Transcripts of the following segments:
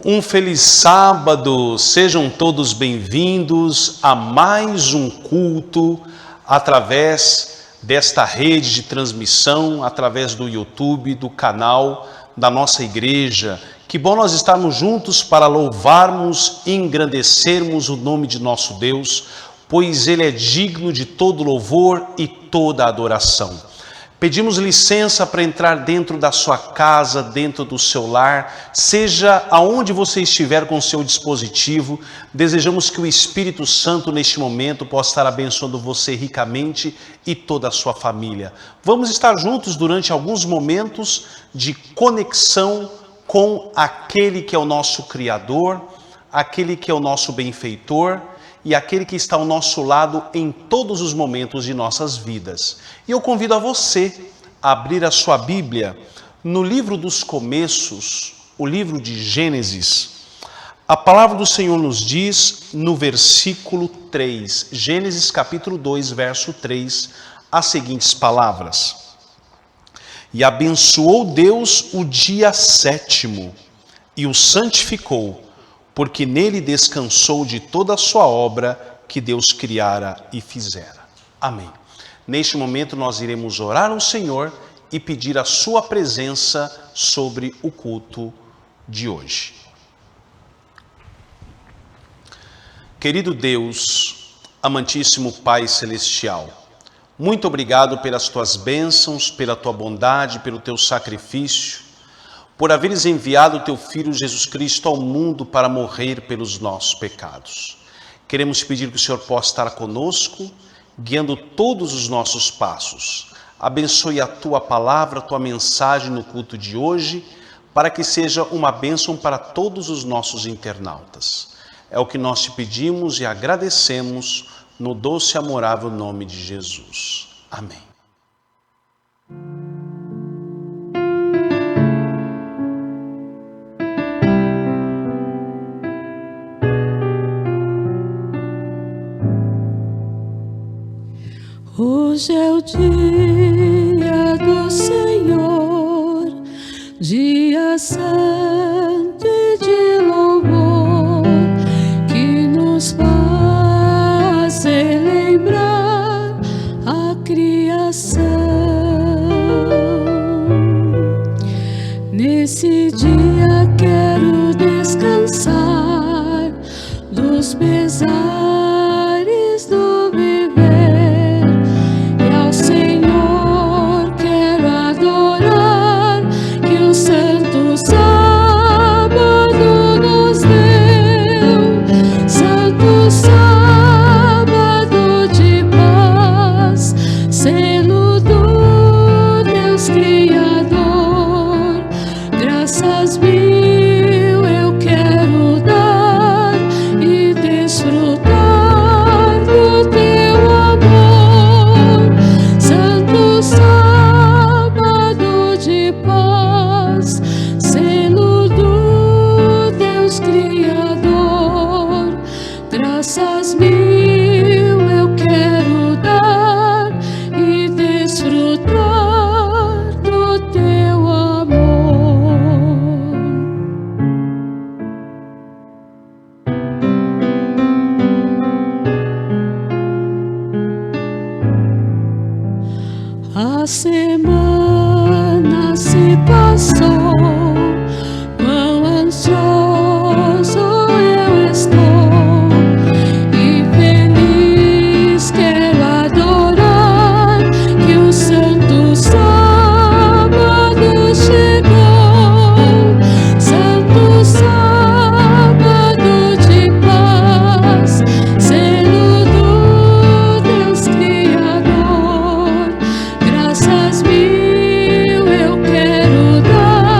Um feliz sábado, sejam todos bem-vindos a mais um culto através desta rede de transmissão, através do YouTube, do canal da nossa igreja. Que bom nós estarmos juntos para louvarmos e engrandecermos o nome de nosso Deus, pois Ele é digno de todo louvor e toda adoração. Pedimos licença para entrar dentro da sua casa, dentro do seu lar, seja aonde você estiver com o seu dispositivo. Desejamos que o Espírito Santo neste momento possa estar abençoando você ricamente e toda a sua família. Vamos estar juntos durante alguns momentos de conexão com aquele que é o nosso Criador, aquele que é o nosso benfeitor e aquele que está ao nosso lado em todos os momentos de nossas vidas. E eu convido a você a abrir a sua Bíblia no livro dos começos, o livro de Gênesis. A palavra do Senhor nos diz no versículo 3, Gênesis capítulo 2, verso 3, as seguintes palavras: E abençoou Deus o dia sétimo e o santificou, porque nele descansou de toda a sua obra que Deus criara e fizera. Amém. Neste momento nós iremos orar ao Senhor e pedir a sua presença sobre o culto de hoje. Querido Deus, amantíssimo Pai Celestial, muito obrigado pelas tuas bênçãos, pela tua bondade, pelo teu sacrifício, por haveres enviado o teu Filho Jesus Cristo ao mundo para morrer pelos nossos pecados. Queremos pedir que o Senhor possa estar conosco, guiando todos os nossos passos. Abençoe a tua palavra, a tua mensagem no culto de hoje, para que seja uma bênção para todos os nossos internautas. É o que nós te pedimos e agradecemos no doce e amorável nome de Jesus. Amém. Hoje é o dia do Senhor, dia santo e de louvor, que nos faz celebrar a criação. Nesse dia quero descansar dos pesares do viver. A semana se passou, quão ansioso eu estou, e feliz quero adorar que o santo sábado chegou, santo sábado de paz, selo do Deus Criador. Graças mil eu quero dar.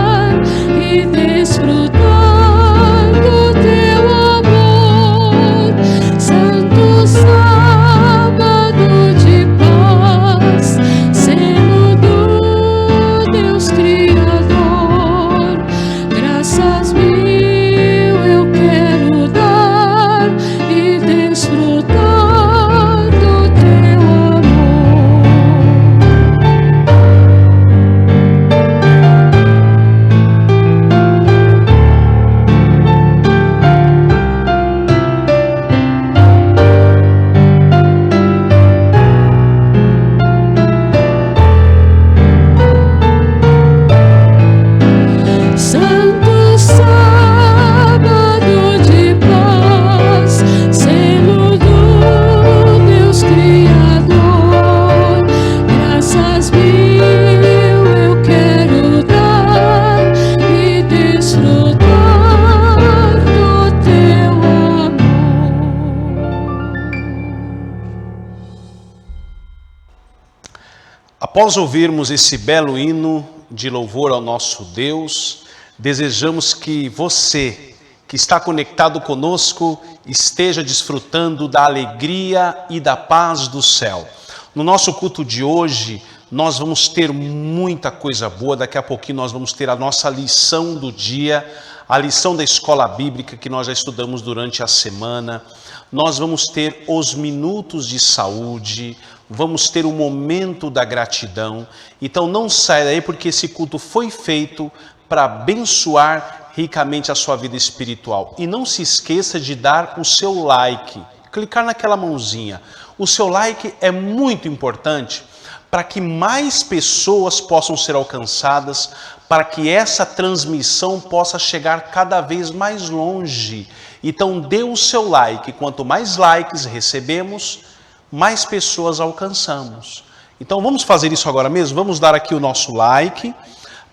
Após ouvirmos esse belo hino de louvor ao nosso Deus, desejamos que você, que está conectado conosco, esteja desfrutando da alegria e da paz do céu. No nosso culto de hoje, nós vamos ter muita coisa boa. Daqui a pouquinho nós vamos ter a nossa lição do dia, a lição da escola bíblica que nós já estudamos durante a semana. Nós vamos ter os minutos de saúde, vamos ter o momento da gratidão. Então não saia daí, porque esse culto foi feito para abençoar ricamente a sua vida espiritual. E não se esqueça de dar o seu like, clicar naquela mãozinha. O seu like é muito importante para que mais pessoas possam ser alcançadas, para que essa transmissão possa chegar cada vez mais longe. Então dê o seu like. Quanto mais likes recebemos, mais pessoas alcançamos. Então vamos fazer isso agora mesmo? Vamos dar aqui o nosso like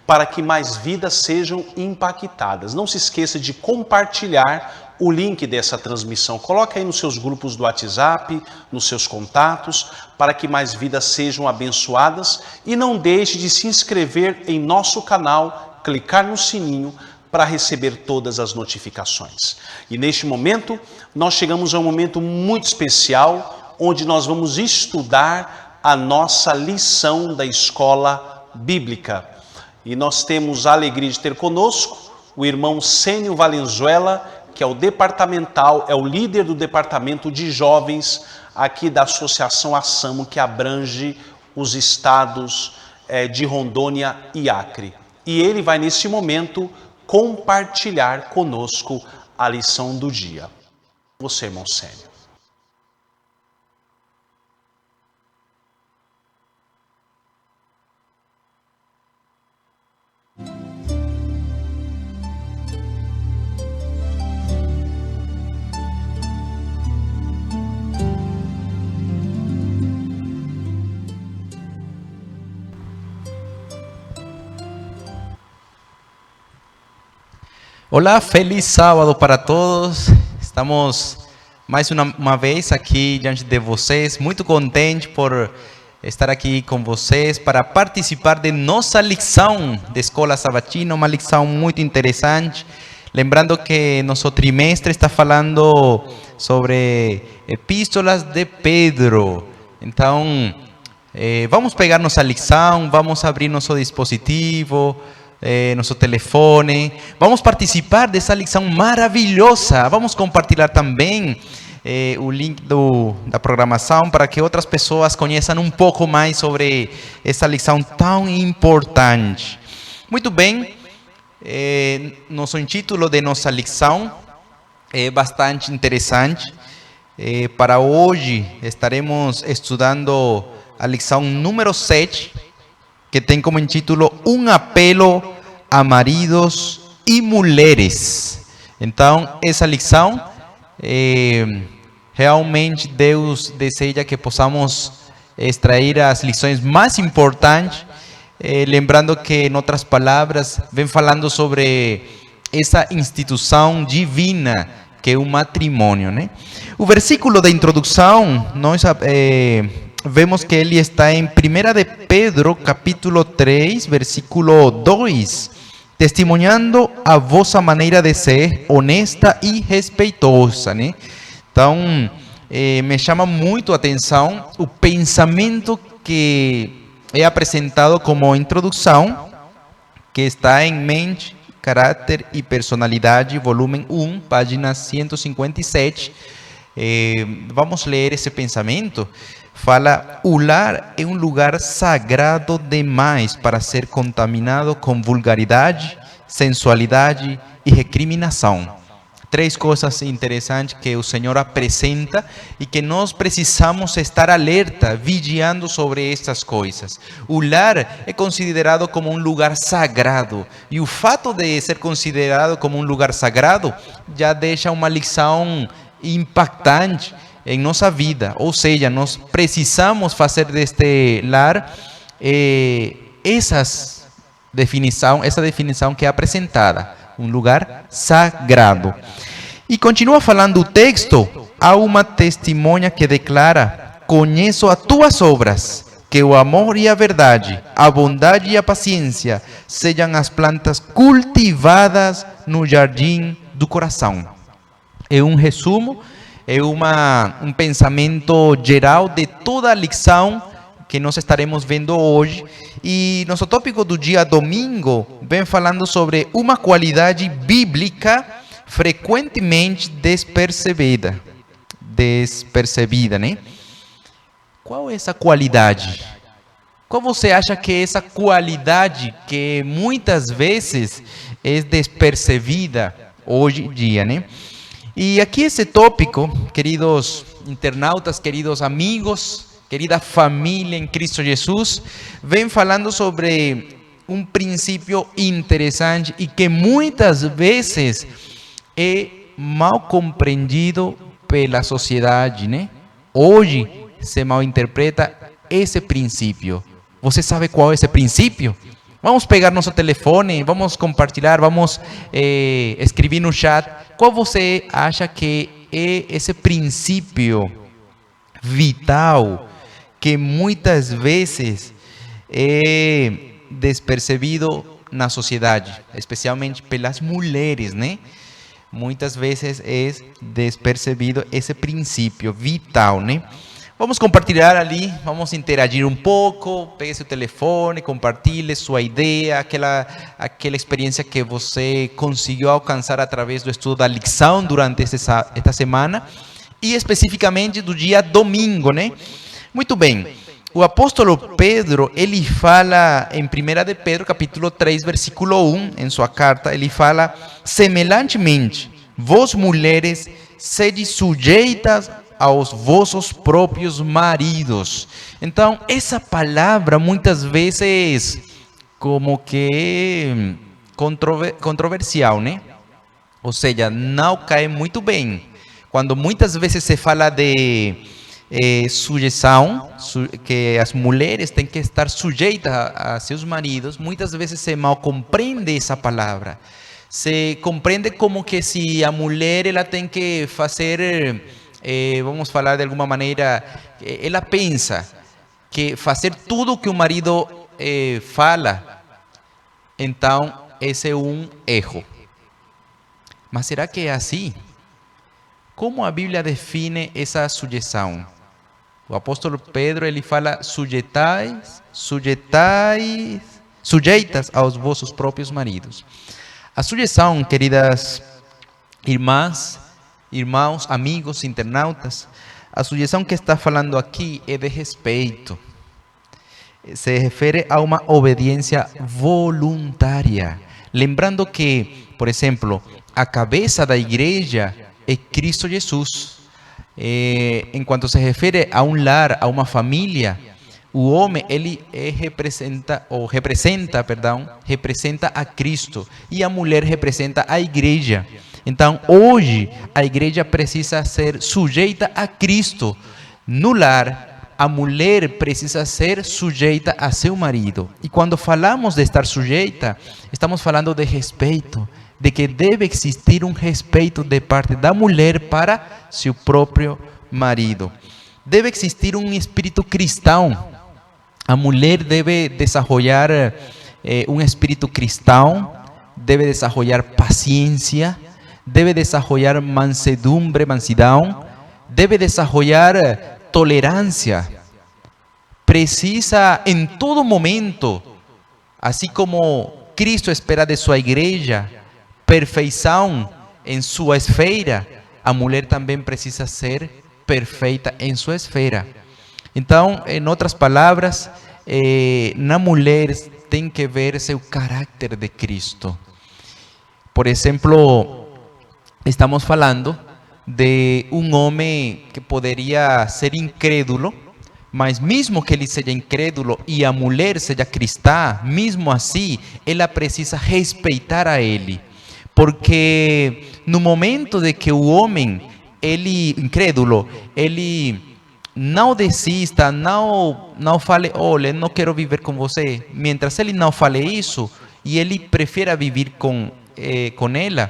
para que mais vidas sejam impactadas. Não se esqueça de compartilhar o link dessa transmissão. Coloque aí nos seus grupos do WhatsApp, nos seus contatos, para que mais vidas sejam abençoadas. E não deixe de se inscrever em nosso canal, clicar no sininho para receber todas as notificações. E neste momento, nós chegamos a um momento muito especial, onde nós vamos estudar a nossa lição da escola bíblica. E nós temos a alegria de ter conosco o irmão Cênio Valenzuela, que é o departamental, é o líder do departamento de jovens aqui da Associação Assamo, que abrange os estados de Rondônia e Acre. E ele vai, nesse momento, compartilhar conosco a lição do dia. Você, irmão Cênio. Olá, feliz sábado para todos. Estamos mais uma vez aqui diante de vocês, muito contente por estar aqui com vocês para participar de nossa lição de Escola Sabatina, uma lição muito interessante. Lembrando que nosso trimestre está falando sobre epístolas de Pedro. Então, vamos pegar nossa lição, vamos abrir nosso dispositivo, nosso telefone, vamos participar dessa lição maravilhosa. Vamos compartilhar também o link da programação para que outras pessoas conheçam um pouco mais sobre essa lição tão importante. Muito bem, nosso título de nossa lição é bastante interessante. Para hoje estaremos estudando a lição número 7, que tem como título Um apelo a maridos e mulheres. Então, essa lição, realmente Deus deseja que possamos extrair as lições mais importantes, lembrando que, em outras palavras, vem falando sobre essa instituição divina, que é o matrimônio, né? O versículo da introdução, nós vemos que ele está em 1 de Pedro, capítulo 3, versículo 2, testemunhando a vossa maneira de ser honesta e respeitosa, né? Então, me chama muito a atenção o pensamento que é apresentado como introdução, que está em Mente, Caráter e Personalidade, volume 1, página 157. Vamos ler esse pensamento. Fala: o lar é um lugar sagrado demais para ser contaminado com vulgaridade, sensualidade e recriminação. Três coisas interessantes que o Senhor apresenta e que nós precisamos estar alerta, vigiando sobre estas coisas. O lar é considerado como um lugar sagrado, e o fato de ser considerado como um lugar sagrado já deixa uma lição impactante em nossa vida. Ou seja, nós precisamos fazer deste lar essa definição que é apresentada, um lugar sagrado. E continua falando o texto: há uma testemunha que declara: conheço as tuas obras, que o amor e a verdade, a bondade e a paciência sejam as plantas cultivadas no jardim do coração. É um resumo, é um pensamento geral de toda a lição que nós estaremos vendo hoje. E nosso tópico do dia domingo vem falando sobre uma qualidade bíblica frequentemente despercebida, né? Qual é essa qualidade? Qual você acha que é essa qualidade que muitas vezes é despercebida hoje em dia, né? E aqui esse tópico, queridos internautas, queridos amigos, querida família em Cristo Jesus, vem falando sobre um princípio interessante e que muitas vezes é mal compreendido pela sociedade, né? Hoje se mal interpreta esse princípio. Você sabe qual é esse princípio? Vamos pegar nosso telefone, vamos compartilhar, vamos escrever no chat. Qual você acha que é esse princípio vital que muitas vezes é despercebido na sociedade, especialmente pelas mulheres, né? Muitas vezes é despercebido esse princípio vital, né? Vamos compartilhar ali, vamos interagir um pouco, pegue seu telefone, compartilhe sua ideia, aquela experiência que você conseguiu alcançar através do estudo da lição durante esta semana e especificamente do dia domingo, né? Muito bem, o apóstolo Pedro, ele fala em 1 de Pedro, capítulo 3, versículo 1, em sua carta, ele fala: semelhantemente, vós mulheres, sede sujeitas aos vossos próprios maridos. Então, essa palavra muitas vezes como que controversial, né? Ou seja, não cai muito bem. Quando muitas vezes se fala de sujeição, que as mulheres têm que estar sujeitas a seus maridos, muitas vezes se mal compreende essa palavra. Se compreende como que se a mulher ela tem que fazer, vamos falar de alguma maneira, ela pensa que fazer tudo que o marido fala, então esse é um erro. Mas será que é assim? Como a Bíblia define essa sujeição? O apóstolo Pedro, ele fala: sujeitas aos vossos próprios maridos. A sujeição, queridas irmãs, irmãos, amigos, internautas, a sujeição que está falando aqui é de respeito. Se refere a uma obediência voluntária. Lembrando que, por exemplo, a cabeça da igreja é Cristo Jesus. Enquanto se refere a um lar, a uma família, o homem ele representa a Cristo e a mulher representa a igreja. Então, hoje a igreja precisa ser sujeita a Cristo. No lar, a mulher precisa ser sujeita a seu marido. E quando falamos de estar sujeita, estamos falando de respeito, de que deve existir um respeito de parte da mulher para seu próprio marido. Deve existir um espírito cristão. A mulher deve desenvolver um espírito cristão, deve desenvolver paciência, deve desenvolver mansidão, deve desenvolver tolerância. Precisa em todo momento, assim como Cristo espera de sua igreja, perfeição em sua esfera, a mulher também precisa ser perfeita em sua esfera. Então, em outras palavras, na mulher tem que ver seu caráter de Cristo. Por exemplo, estamos falando de um homem que poderia ser incrédulo, mas mesmo que ele seja incrédulo e a mulher seja cristã, mesmo assim, ela precisa respeitar a ele. Porque no momento de que o homem, ele incrédulo, ele não desista, não fale: olha, não quero viver com você. Mientras ele não fale isso e ele prefira viver com ela,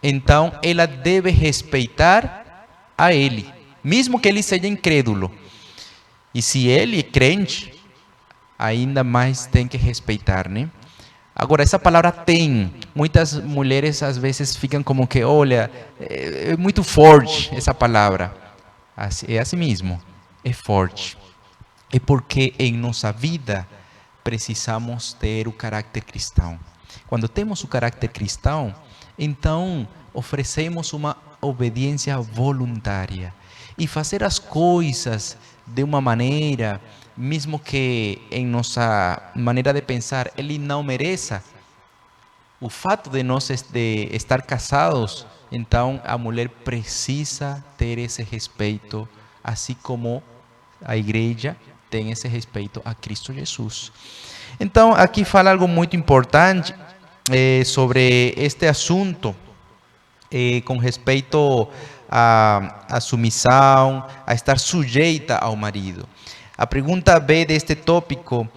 então ela deve respeitar a ele, mesmo que ele seja incrédulo. E se ele é crente, ainda mais tem que respeitar, né? Agora, essa palavra tem, muitas mulheres às vezes ficam como que, olha, é muito forte essa palavra. É assim mesmo, é forte. É porque em nossa vida precisamos ter o caráter cristão. Quando temos o caráter cristão, então oferecemos uma obediência voluntária. E fazer as coisas de uma maneira, mesmo que em nossa maneira de pensar ele não mereça, o fato de nós de estar casados, então a mulher precisa ter esse respeito, assim como a igreja tem esse respeito a Cristo Jesus. Então, aqui fala algo muito importante sobre este assunto, com respeito à submissão, a estar sujeita ao marido. A pergunta B deste tópico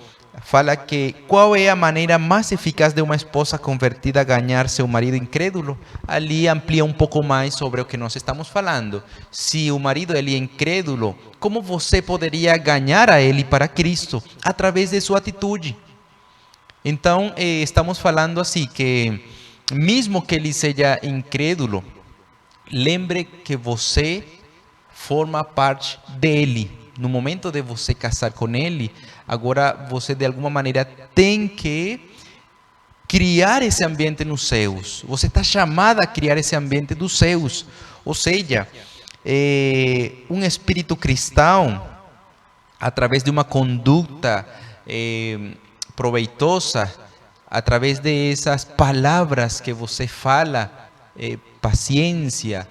fala que qual é a maneira mais eficaz de uma esposa convertida a ganhar seu marido incrédulo? Ali amplia um pouco mais sobre o que nós estamos falando. Se o marido ele é incrédulo, como você poderia ganhar a ele para Cristo? Através de sua atitude. Então, estamos falando assim que, mesmo que ele seja incrédulo, lembre que você forma parte dele. No momento de você casar com ele, agora você de alguma maneira tem que criar esse ambiente nos seus. Você está chamada a criar esse ambiente dos seus. Ou seja, um espírito cristão, através de uma conduta proveitosa, através dessas palavras que você fala, paciência,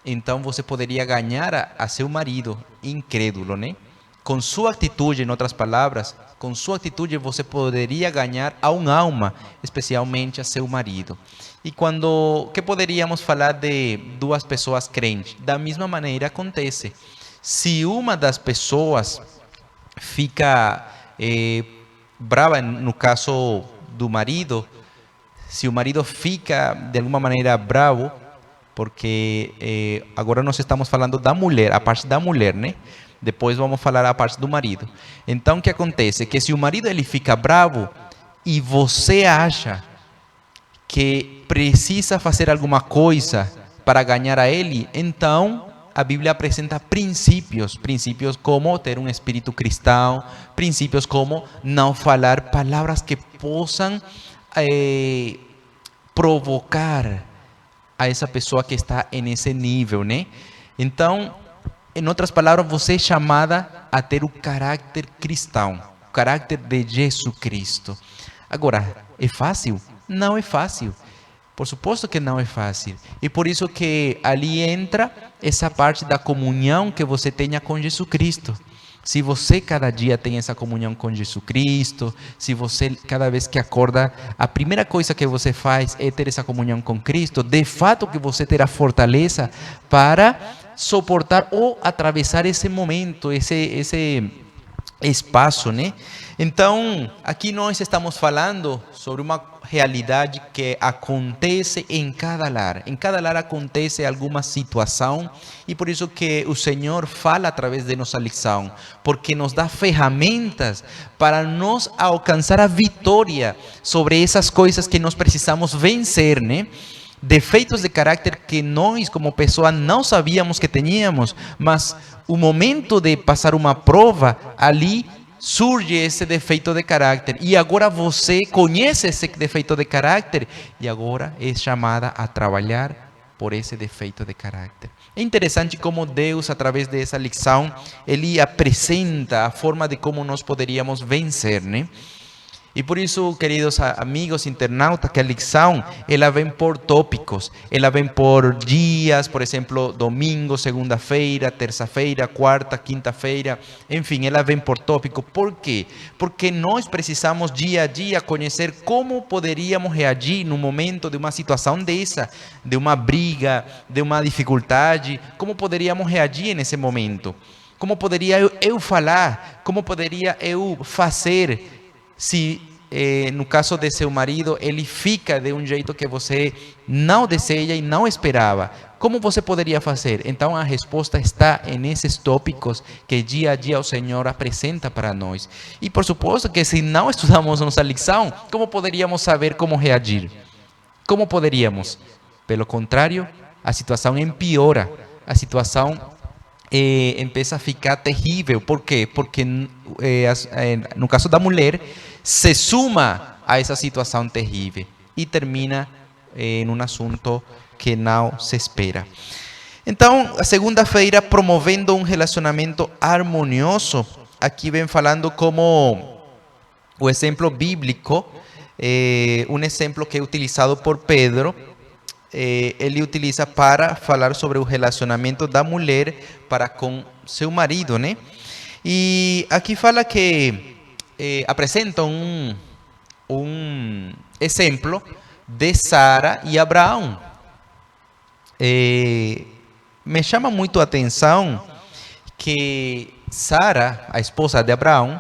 então você poderia ganhar a seu marido incrédulo, né? Com sua atitude, em outras palavras, com sua atitude você poderia ganhar a uma alma, especialmente a seu marido. E que poderíamos falar de duas pessoas crentes? Da mesma maneira acontece. Se uma das pessoas fica brava, no caso do marido, se o marido fica de alguma maneira bravo, porque agora nós estamos falando da mulher, a parte da mulher, né? Depois vamos falar a parte do marido. Então, o que acontece? Que se o marido ele fica bravo e você acha que precisa fazer alguma coisa para ganhar a ele, então a Bíblia apresenta princípios como ter um espírito cristão, princípios como não falar palavras que possam provocar a essa pessoa que está nesse nível, né? Então, em outras palavras, você é chamada a ter o caráter cristão, o caráter de Jesus Cristo. Agora, é fácil? Não é fácil. Por suposto que não é fácil. E por isso que ali entra essa parte da comunhão que você tenha com Jesus Cristo. Se você cada dia tem essa comunhão com Jesus Cristo, se você cada vez que acorda, a primeira coisa que você faz é ter essa comunhão com Cristo, de fato que você terá fortaleza para suportar ou atravessar esse momento, esse espaço, né? Então, aqui nós estamos falando sobre uma realidade que acontece em cada lar. Em cada lar acontece alguma situação e por isso que o Senhor fala através de nossa lição, porque nos dá ferramentas para nós alcançar a vitória sobre essas coisas que nós precisamos vencer, né? Defeitos de caráter que nós como pessoa não sabíamos que tínhamos, mas o momento de passar uma prova, ali surge esse defeito de caráter e agora você conhece esse defeito de caráter e agora é chamada a trabalhar por esse defeito de caráter. É interessante como Deus, através dessa lição, ele apresenta a forma de como nós poderíamos vencer, né? E por isso, queridos amigos internautas, que a lição, ela vem por tópicos, ela vem por dias, por exemplo, domingo, segunda-feira, terça-feira, quarta, quinta-feira, enfim, ela vem por tópico. Por quê? Porque nós precisamos dia a dia conhecer como poderíamos reagir no momento de uma situação dessa, de uma briga, de uma dificuldade, como poderíamos reagir nesse momento. Como poderia eu falar, como poderia eu fazer se no caso de seu marido ele fica de um jeito que você não deseja e não esperava. como você poderia fazer? Então a resposta está nesses tópicos que dia a dia o Senhor apresenta para nós. E por suposto que se não estudamos nossa lição, como poderíamos saber como reagir? Como poderíamos? Pelo contrário, a situação empeora, a situação empieza a ficar terrível. Por quê? Porque no caso da mulher, se suma a essa situação terrível e termina em um assunto que não se espera. Então, a segunda-feira, promovendo um relacionamento harmonioso, aqui vem falando como o exemplo bíblico, um exemplo que é utilizado por Pedro. Ele utiliza para falar sobre o relacionamento da mulher para com seu marido, né? E aqui fala que apresenta um exemplo de Sara e Abraão. Me chama muito a atenção que Sara, a esposa de Abraão,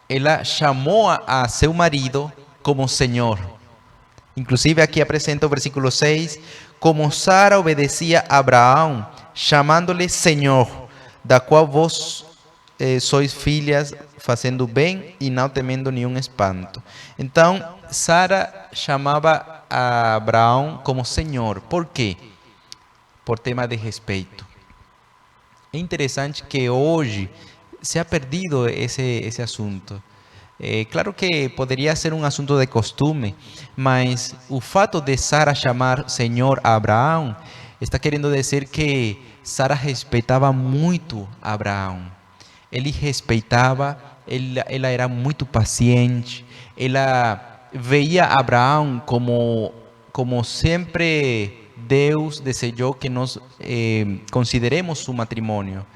ela chamou a seu marido como Senhor. Inclusive aqui apresenta o versículo 6, como Sara obedecia a Abraão, chamando-lhe Senhor, da qual vós sois filhas, fazendo bem e não temendo nenhum espanto. Então, Sara chamava a Abraão como Senhor. Por quê? Por tema de respeito. É interessante que hoje se ha perdido esse assunto. Claro que poderia ser um assunto de costume, mas o fato de Sara chamar Senhor a Abraão está querendo dizer que Sara respeitava muito a Abraão. Ele respeitava, ela era muito paciente, ela veia Abraão como sempre Deus desejou que nós consideremos o matrimônio.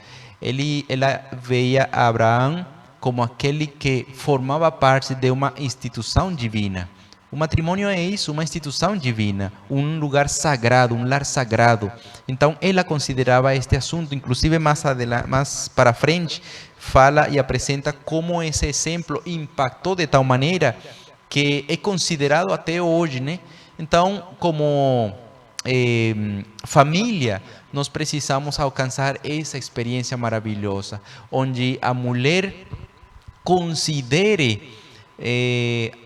Ela veia Abraão como aquele que formava parte de uma instituição divina. O matrimônio é isso, uma instituição divina, um lugar sagrado, um lar sagrado. Então, ela considerava este assunto, inclusive mais para frente, fala e apresenta como esse exemplo impactou de tal maneira que é considerado até hoje, né? Então, como família, nós precisamos alcançar essa experiência maravilhosa, onde a mulher considere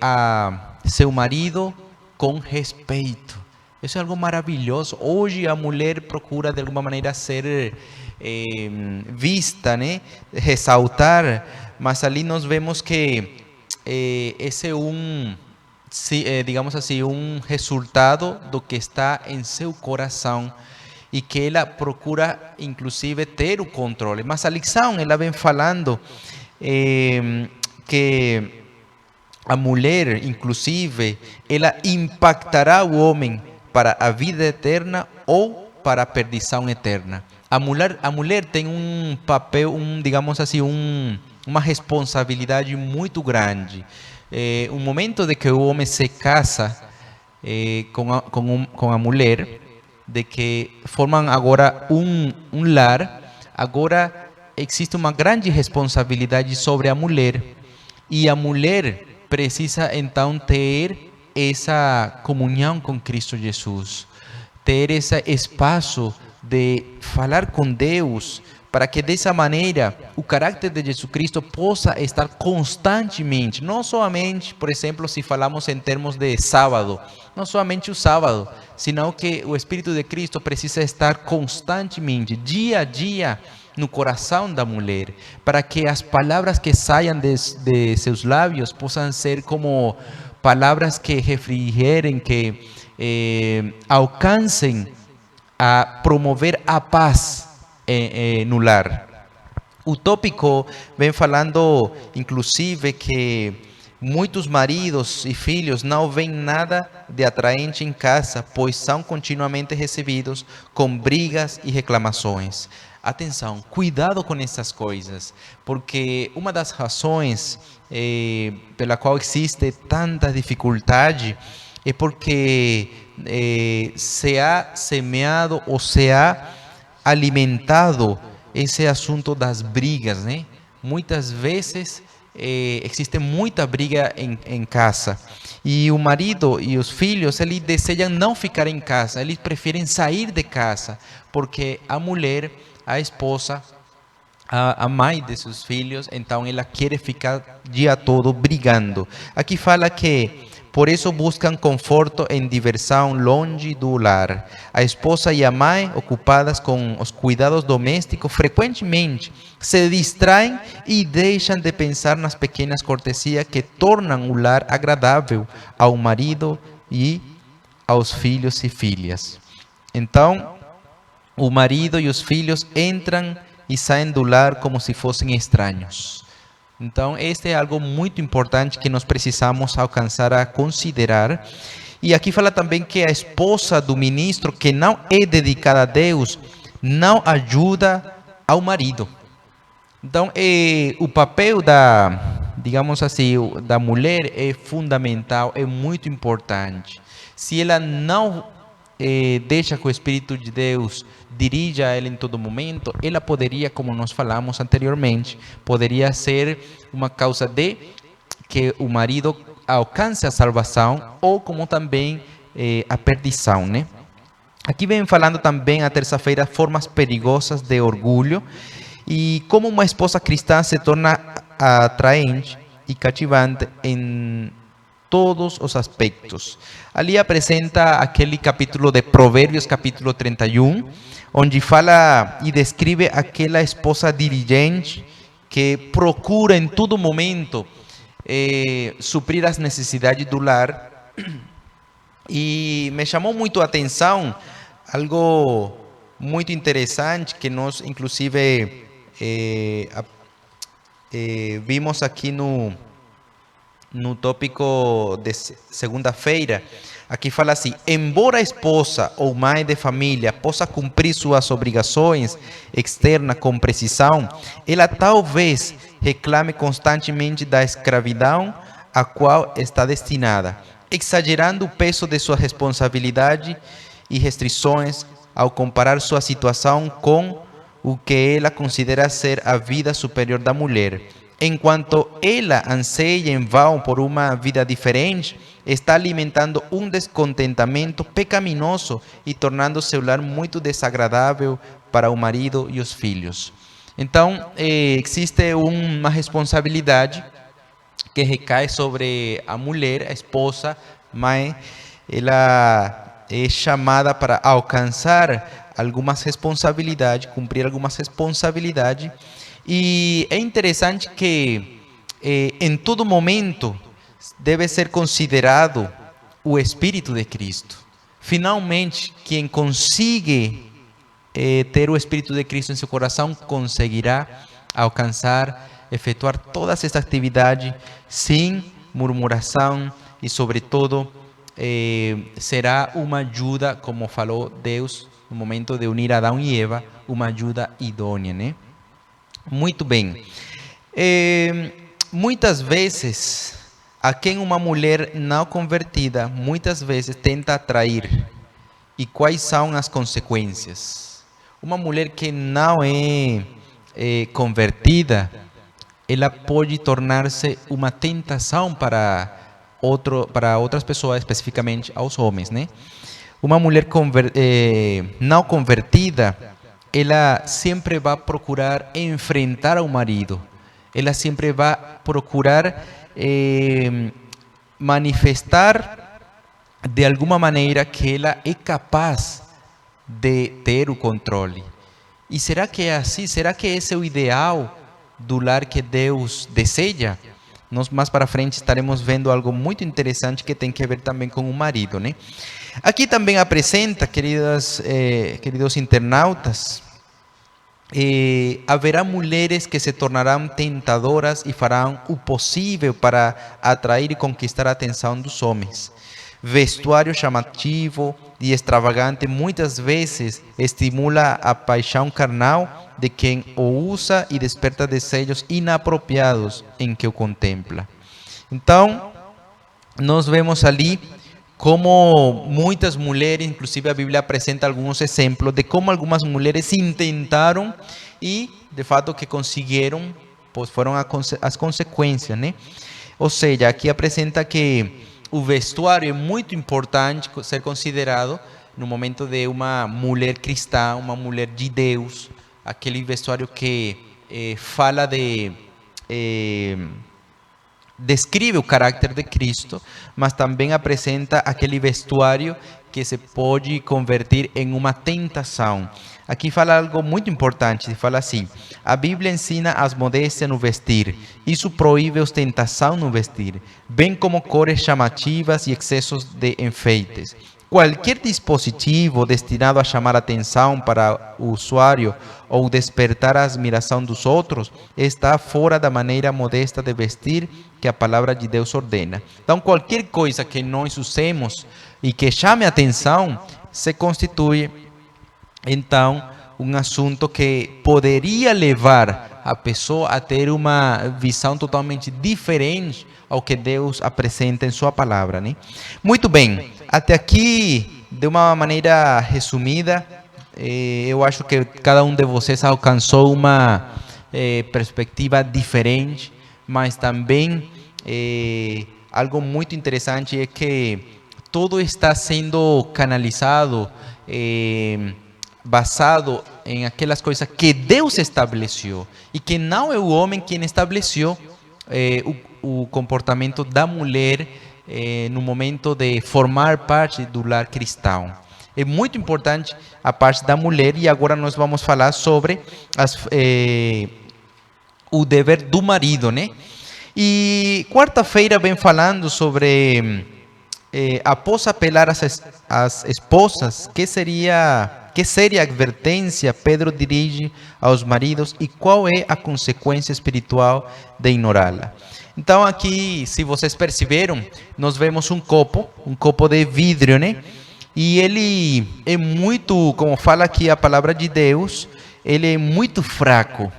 a seu marido com respeito. Isso é algo maravilhoso. Hoje a mulher procura de alguma maneira ser vista, né? Ressaltar, mas ali nós vemos que esse é digamos assim, um resultado do que está em seu coração e que ela procura inclusive ter o controle. Mas a lição, ela vem falando que a mulher, inclusive, ela impactará o homem para a vida eterna ou para a perdição eterna. A mulher tem um papel, digamos assim, uma responsabilidade muito grande. Um momento de que o homem se casa com a mulher, de que formam agora um lar, agora existe uma grande responsabilidade sobre a mulher, e a mulher precisa então ter essa comunhão com Cristo Jesus, ter esse espaço de falar com Deus, para que dessa maneira o caráter de Jesus Cristo possa estar constantemente, não somente, por exemplo, se falamos em termos de sábado, não somente o sábado, senão que o Espírito de Cristo precisa estar constantemente, dia a dia, no coração da mulher, para que as palavras que saiam de seus lábios possam ser como palavras que refrigerem, que alcancem a promover a paz no lar. O tópico vem falando, inclusive, que muitos maridos e filhos não veem nada de atraente em casa, pois são continuamente recebidos com brigas e reclamações. Atenção, cuidado com essas coisas, porque uma das razões pela qual existe tanta dificuldade é porque se ha semeado ou se ha alimentado esse assunto das brigas, né? muitas vezes existe muita briga em casa. E o marido e os filhos, eles desejam não ficar em casa, eles preferem sair de casa, porque a mulher, a esposa, a mãe de seus filhos, então ela quer ficar o dia todo brigando. Aqui fala que por isso buscam conforto em diversão longe do lar. A esposa e a mãe, ocupadas com os cuidados domésticos, frequentemente se distraem e deixam de pensar nas pequenas cortesias que tornam o lar agradável ao marido e aos filhos e filhas. Então, o marido e os filhos entram e saem do lar como se fossem estranhos. Então, este é algo muito importante que nós precisamos alcançar a considerar. E aqui fala também que a esposa do ministro, que não é dedicada a Deus, não ajuda ao marido. Então, o papel digamos assim, da mulher é fundamental, é muito importante. Se ela não deixa que o Espírito de Deus dirija ela em todo momento, ela poderia, como nós falamos anteriormente, poderia ser uma causa de que o marido alcance a salvação ou como também a perdição, né? Aqui vem falando também a terça-feira formas perigosas de orgulho e como uma esposa cristã se torna atraente e cativante em todos os aspectos. Ali apresenta aquele capítulo de Provérbios, capítulo 31, onde fala e descreve aquela esposa diligente que procura em todo momento suprir as necessidades do lar. E me chamou muito a atenção algo muito interessante que nós, inclusive, vimos aqui no tópico de segunda-feira. Aqui fala assim: embora a esposa ou mãe de família possa cumprir suas obrigações externas com precisão, ela talvez reclame constantemente da escravidão a qual está destinada, exagerando o peso de sua responsabilidade e restrições ao comparar sua situação com o que ela considera ser a vida superior da mulher. Enquanto ela anseia em vão por uma vida diferente, está alimentando um descontentamento pecaminoso e tornando seu lar muito desagradável para o marido e os filhos. Então, existe uma responsabilidade que recai sobre a mulher, a esposa, mãe. Ela é chamada para alcançar algumas responsabilidades, cumprir algumas responsabilidades. E é interessante que em todo momento deve ser considerado o Espírito de Cristo. Finalmente, quem consegue ter o Espírito de Cristo em seu coração conseguirá alcançar, efetuar todas essas atividades sem murmuração e, sobretudo, será uma ajuda, como falou Deus no momento de unir Adão e Eva, uma ajuda idônea, né? Muito bem. Muitas vezes, a quem uma mulher não convertida, muitas vezes tenta atrair. E quais são as consequências? Uma mulher que não é convertida, ela pode tornar-se uma tentação para outras pessoas, especificamente aos homens, né? Uma mulher não convertida, ela sempre vai procurar enfrentar ao marido. Ela sempre vai procurar manifestar de alguma maneira que ela é capaz de ter o controle. E será que é assim? Será que esse é o ideal do lar que Deus deseja? Nós mais para frente estaremos vendo algo muito interessante que tem que ver também com o marido, né? Aqui também apresenta, queridos internautas, haverá mulheres que se tornarão tentadoras e farão o possível para atrair e conquistar a atenção dos homens. Vestuário chamativo e extravagante muitas vezes estimula a paixão carnal de quem o usa e desperta desejos inapropriados em que o contempla. Então, nós vemos ali como muitas mulheres, inclusive a Bíblia apresenta alguns exemplos de como algumas mulheres intentaram e, de fato, que conseguiram pois foram as consequências, né? Ou seja, aqui apresenta que o vestuário é muito importante ser considerado no momento de uma mulher cristã, uma mulher de Deus, aquele vestuário que fala descreve o caráter de Cristo, mas também apresenta aquele vestuário que se pode convertir em uma tentação. Aqui fala algo muito importante, fala assim: a Bíblia ensina as modéstias no vestir, isso proíbe ostentação no vestir, bem como cores chamativas e excessos de enfeites. Qualquer dispositivo destinado a chamar a atenção para o usuário ou despertar a admiração dos outros está fora da maneira modesta de vestir que a palavra de Deus ordena. Então, qualquer coisa que nós usemos e que chame a atenção se constitui, então, um assunto que poderia levar a pessoa a ter uma visão totalmente diferente ao que Deus apresenta em sua palavra, né? Muito bem, até aqui, de uma maneira resumida, eu acho que cada um de vocês alcançou uma perspectiva diferente, mas também algo muito interessante é que tudo está sendo canalizado, basado em aquelas coisas que Deus estabeleceu e que não é o homem quem estabeleceu o comportamento da mulher no momento de formar parte do lar cristão. É muito importante a parte da mulher e agora nós vamos falar sobre o dever do marido, né? E quarta-feira vem falando sobre após apelar às esposas, que séria advertência Pedro dirige aos maridos e qual é a consequência espiritual de ignorá-la. Então aqui, se vocês perceberam, nós vemos um copo de vidro, né? E ele é muito, como fala aqui a palavra de Deus, ele é muito fraco.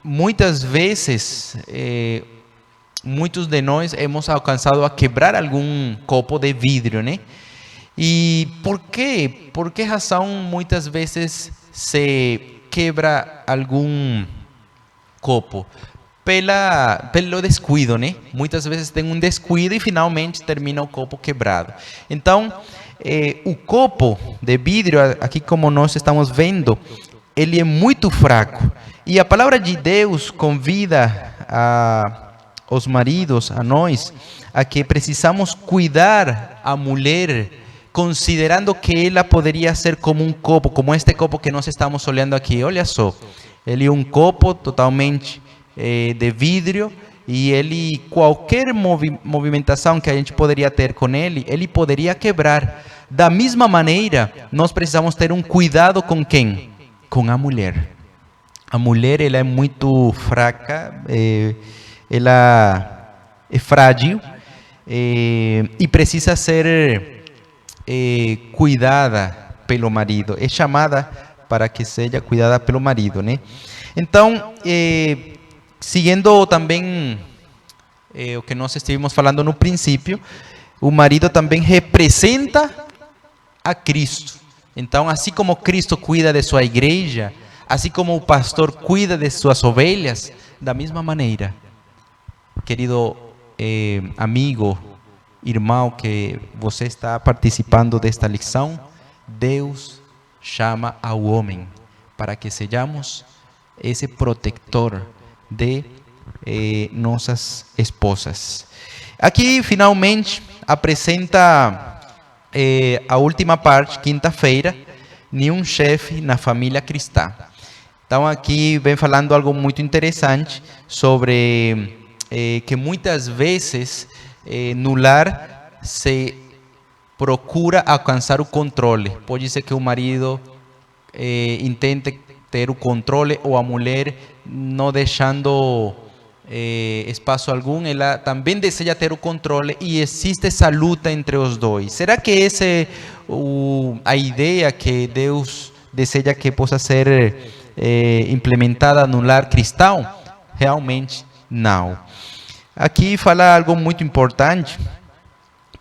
Muitas vezes, muitos de nós hemos alcançado a quebrar algum copo de vidro, né? E por quê? Por que razão muitas vezes se quebra algum copo? Pelo descuido, né? Muitas vezes tem um descuido e finalmente termina o copo quebrado. Então, o copo de vidro, aqui como nós estamos vendo, ele é muito fraco. E a palavra de Deus convida os maridos, a nós, a que precisamos cuidar a mulher, considerando que ela poderia ser como um copo, como este copo que nós estamos olhando aqui. Olha só, ele é um copo totalmente de vidro e ele, qualquer movimentação que a gente poderia ter com ele, ele poderia quebrar. Da mesma maneira, nós precisamos ter um cuidado com quem? Com a mulher. A mulher, ela é muito fraca, ela é frágil e precisa ser cuidada pelo marido. É chamada para que seja cuidada pelo marido, né? Então, seguindo também o que nós estivemos falando no princípio, o marido também representa a Cristo. Então, assim como Cristo cuida de sua igreja, assim como o pastor cuida de suas ovelhas, da mesma maneira, querido amigo, irmão, que você está participando desta lição, Deus chama ao homem para que sejamos esse protetor de nossas esposas. Aqui, finalmente, apresenta a última parte, quinta-feira, nenhum chefe na família cristã. Então, aqui vem falando algo muito interessante sobre que muitas vezes no lar se procura alcançar o controle. Pode ser que o marido intente ter o controle ou a mulher não deixando espaço algum, ela também deseja ter o controle e existe essa luta entre os dois. Será que essa é a ideia que Deus deseja que possa ser implementada no lar cristão? Realmente não. Aqui fala algo muito importante.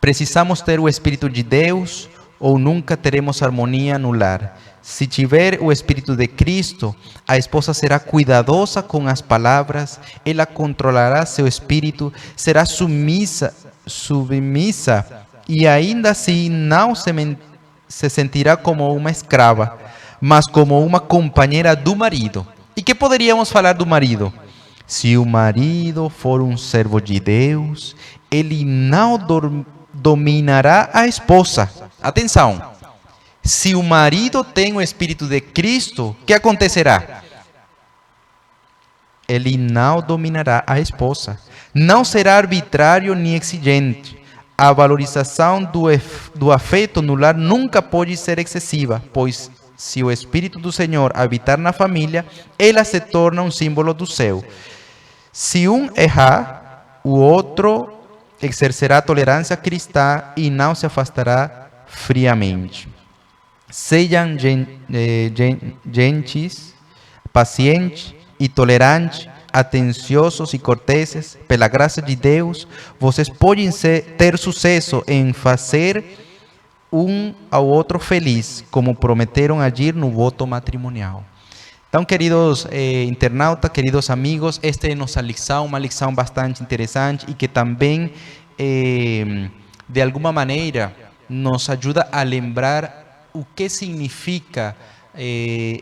Precisamos ter o Espírito de Deus ou nunca teremos harmonia no lar. Se tiver o Espírito de Cristo, a esposa será cuidadosa com as palavras, ela controlará seu espírito, será submissa e ainda assim não se sentirá como uma escrava, mas como uma companheira do marido. E que poderíamos falar do marido? Se o marido for um servo de Deus, ele não dominará a esposa. Atenção! Se o marido tem o Espírito de Cristo, o que acontecerá? Ele não dominará a esposa. Não será arbitrário nem exigente. A valorização do afeto no lar nunca pode ser excessiva, pois se o Espírito do Senhor habitar na família, ela se torna um símbolo do céu. Se um errar, o outro exercerá tolerância cristã e não se afastará friamente. Sejam gentis, pacientes e tolerantes, atenciosos e corteses. Pela graça de Deus, vocês podem ter sucesso em fazer um ao outro feliz, como prometeram agir no voto matrimonial. Então, queridos internautas, queridos amigos, esta é nossa lição, uma lição bastante interessante e que também, de alguma maneira, nos ajuda a lembrar o que significa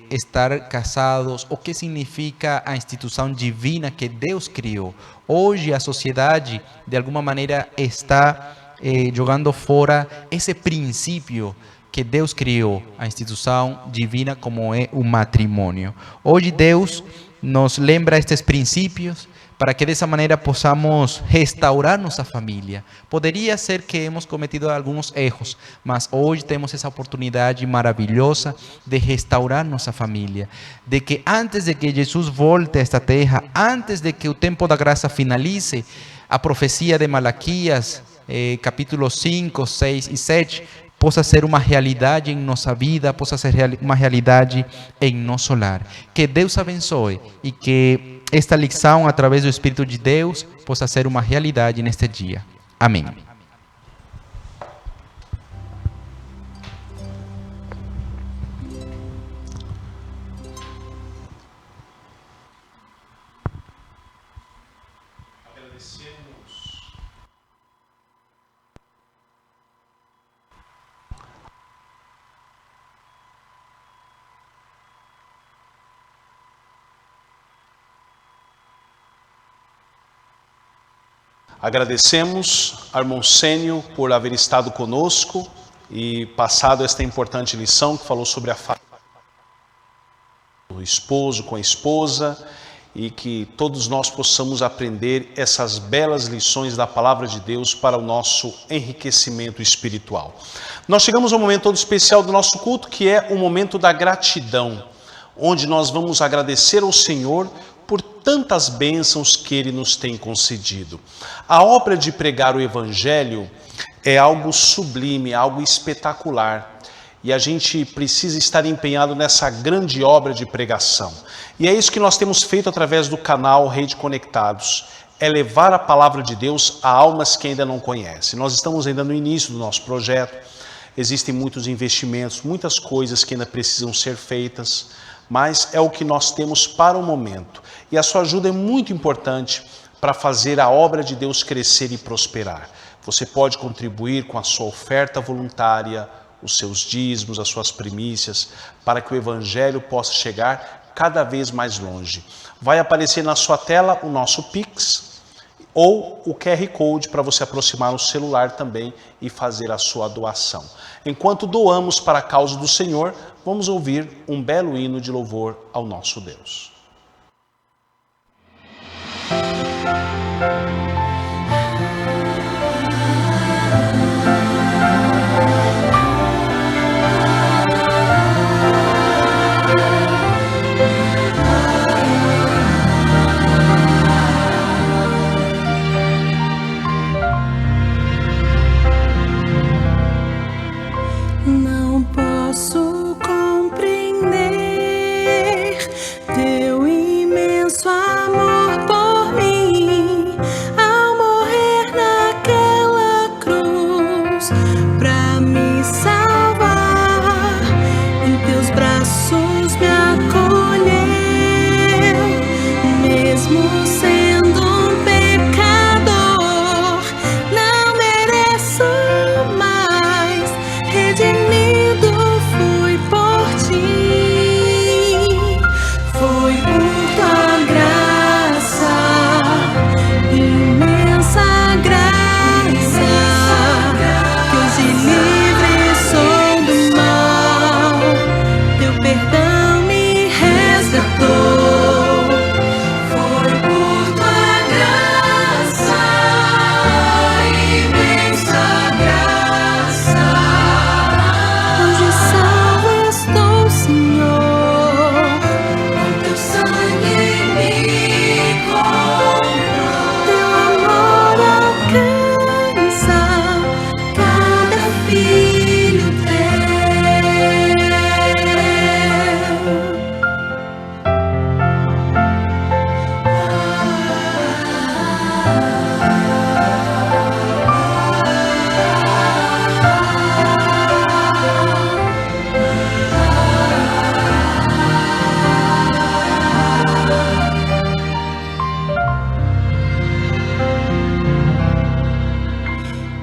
estar casados, o que significa a instituição divina que Deus criou. Hoje a sociedade, de alguma maneira, está jogando fora esse princípio que Deus criou, a instituição divina como é o matrimônio. Hoje Deus nos lembra estes princípios para que dessa maneira possamos restaurar nossa família. Poderia ser que hemos cometido alguns erros, mas hoje temos essa oportunidade maravilhosa de restaurar nossa família, de que antes de que Jesus volte a esta terra, antes de que o tempo da graça finalize, a profecia de Malaquias, capítulos 5, 6 e 7, possa ser uma realidade em nossa vida, possa ser uma realidade em nosso lar. Que Deus abençoe e que esta lição, através do Espírito de Deus, possa ser uma realidade neste dia. Amém. Agradecemos ao irmão Sênio por haver estado conosco e passado esta importante lição que falou sobre a família do esposo com a esposa, e que todos nós possamos aprender essas belas lições da palavra de Deus para o nosso enriquecimento espiritual. Nós chegamos ao momento todo especial do nosso culto, que é o momento da gratidão, onde nós vamos agradecer ao Senhor por tantas bênçãos que Ele nos tem concedido. A obra de pregar o Evangelho é algo sublime, algo espetacular. E a gente precisa estar empenhado nessa grande obra de pregação. E é isso que nós temos feito através do canal Rede Conectados. É levar a palavra de Deus a almas que ainda não conhecem. Nós estamos ainda no início do nosso projeto. Existem muitos investimentos, muitas coisas que ainda precisam ser feitas. Mas é o que nós temos para o momento. E a sua ajuda é muito importante para fazer a obra de Deus crescer e prosperar. Você pode contribuir com a sua oferta voluntária, os seus dízimos, as suas primícias, para que o Evangelho possa chegar cada vez mais longe. Vai aparecer na sua tela o nosso Pix ou o QR Code para você aproximar o celular também e fazer a sua doação. Enquanto doamos para a causa do Senhor, vamos ouvir um belo hino de louvor ao nosso Deus. Não posso compreender teu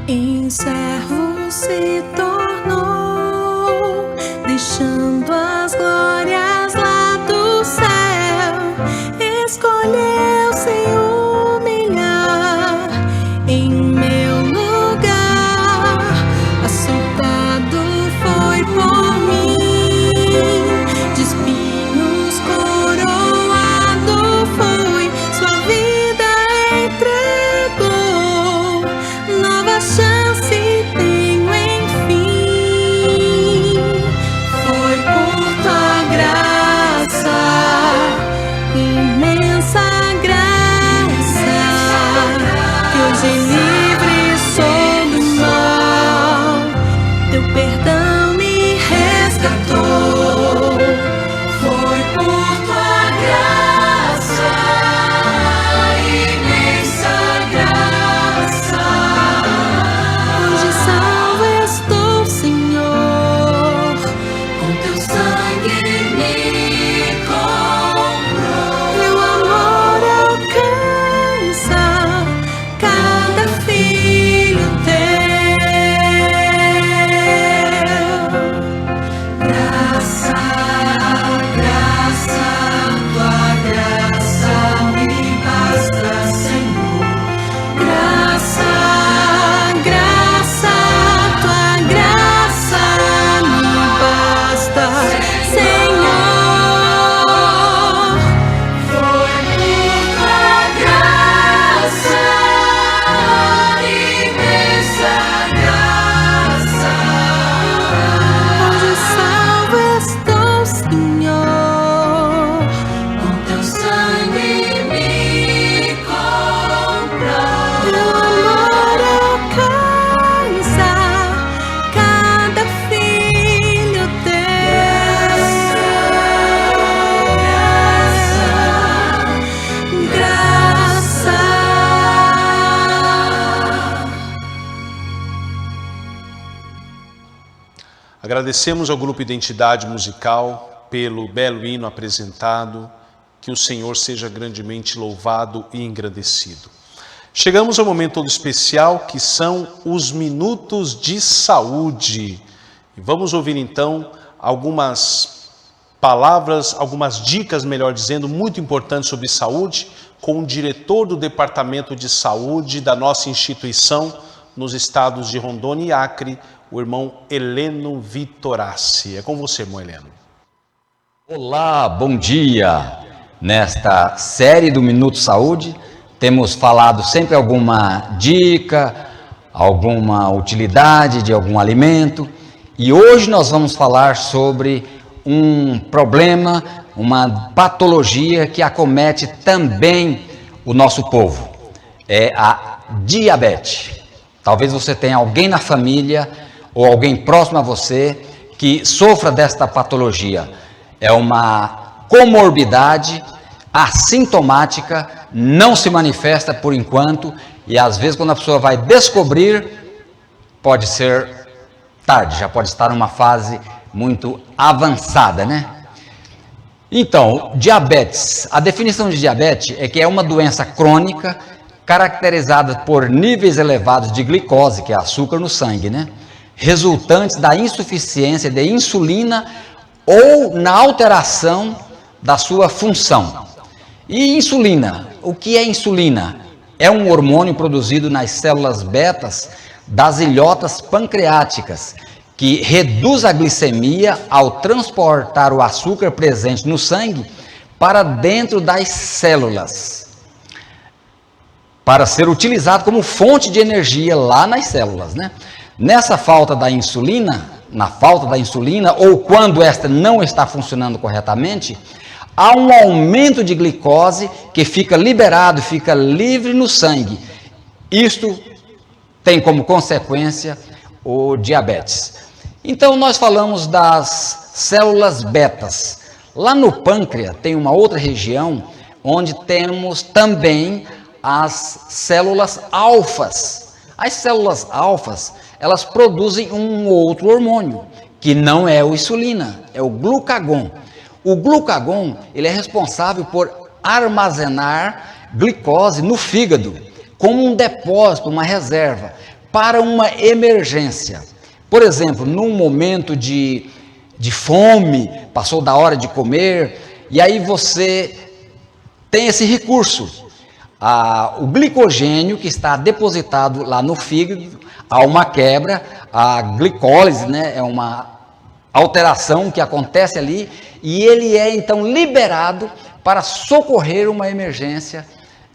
em servo se tornou, deixando as glórias lá do céu, escolheu se humilhar em meu lugar, açoitado foi por mim, de espinhos coroado foi, sua vida entregou, nova chance tenho enfim, foi por tua graça, imensa graça, que hoje livre sou do mal, teu perdão me resgatou, foi por tua graça, imensa graça, hoje salvo estou, Senhor, com teu sangue me comprou, teu amor alcança cada filho teu, graça, graça, tua graça me basta, Senhor, graça, graça, tua graça me basta, Senhor, foi por tua graça, imensa graça, hoje salvo estou, Senhor, com teu sangue me comprou, teu amor alcança cada filho teu, graça. Agradecemos ao Grupo Identidade Musical pelo belo hino apresentado, que o Senhor seja grandemente louvado e engrandecido. Chegamos ao momento todo especial, que são os minutos de saúde. E vamos ouvir então algumas palavras, algumas dicas, melhor dizendo, muito importantes sobre saúde, com o diretor do Departamento de Saúde da nossa instituição nos estados de Rondônia e Acre, o irmão Heleno Vitorassi. É com você, irmão Heleno. Olá, bom dia! Nesta série do Minuto Saúde, temos falado sempre alguma dica, alguma utilidade de algum alimento, e hoje nós vamos falar sobre um problema, uma patologia que acomete também o nosso povo, é a diabetes. Talvez você tenha alguém na família ou alguém próximo a você que sofra desta patologia. É uma comorbidade assintomática, não se manifesta por enquanto, e às vezes quando a pessoa vai descobrir, pode ser tarde, já pode estar numa fase muito avançada, né? Então, diabetes, a definição de diabetes é que é uma doença crônica caracterizada por níveis elevados de glicose, que é açúcar no sangue, né? Resultantes da insuficiência de insulina ou na alteração da sua função. E insulina, o que é insulina? É um hormônio produzido nas células betas das ilhotas pancreáticas, que reduz a glicemia ao transportar o açúcar presente no sangue para dentro das células, para ser utilizado como fonte de energia lá nas células, né? Nessa falta da insulina, na falta da insulina, ou quando esta não está funcionando corretamente, há um aumento de glicose que fica liberado, fica livre no sangue. Isto tem como consequência o diabetes. Então nós falamos das células betas. Lá no pâncreas tem uma outra região onde temos também as células alfas. As células alfas, elas produzem um outro hormônio, que não é o insulina, é o glucagon. O glucagon, ele é responsável por armazenar glicose no fígado, como um depósito, uma reserva, para uma emergência. Por exemplo, num momento de fome, passou da hora de comer, e aí você tem esse recurso. O glicogênio que está depositado lá no fígado, há uma quebra, a glicólise, né, é uma alteração que acontece ali, e ele é então liberado para socorrer uma emergência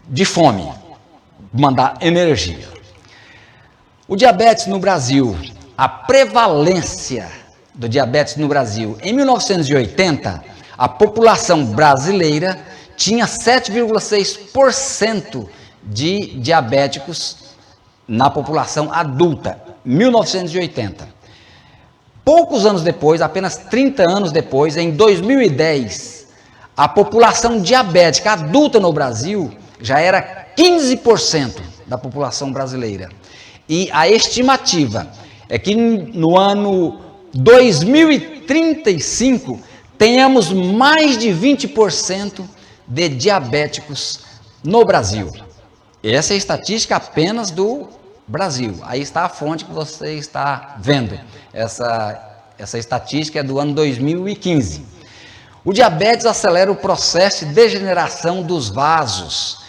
de fome, mandar energia. O diabetes no Brasil, a prevalência do diabetes no Brasil, em 1980, a população brasileira tinha 7,6% de diabéticos na população adulta, 1980. Poucos anos depois, apenas 30 anos depois, em 2010, a população diabética adulta no Brasil já era 15% da população brasileira. E a estimativa é que no ano 2035 tenhamos mais de 20% de diabéticos no Brasil. Essa é a estatística apenas do Brasil. Aí está a fonte que você está vendo. Essa estatística é do ano 2015. O diabetes acelera o processo de degeneração dos vasos,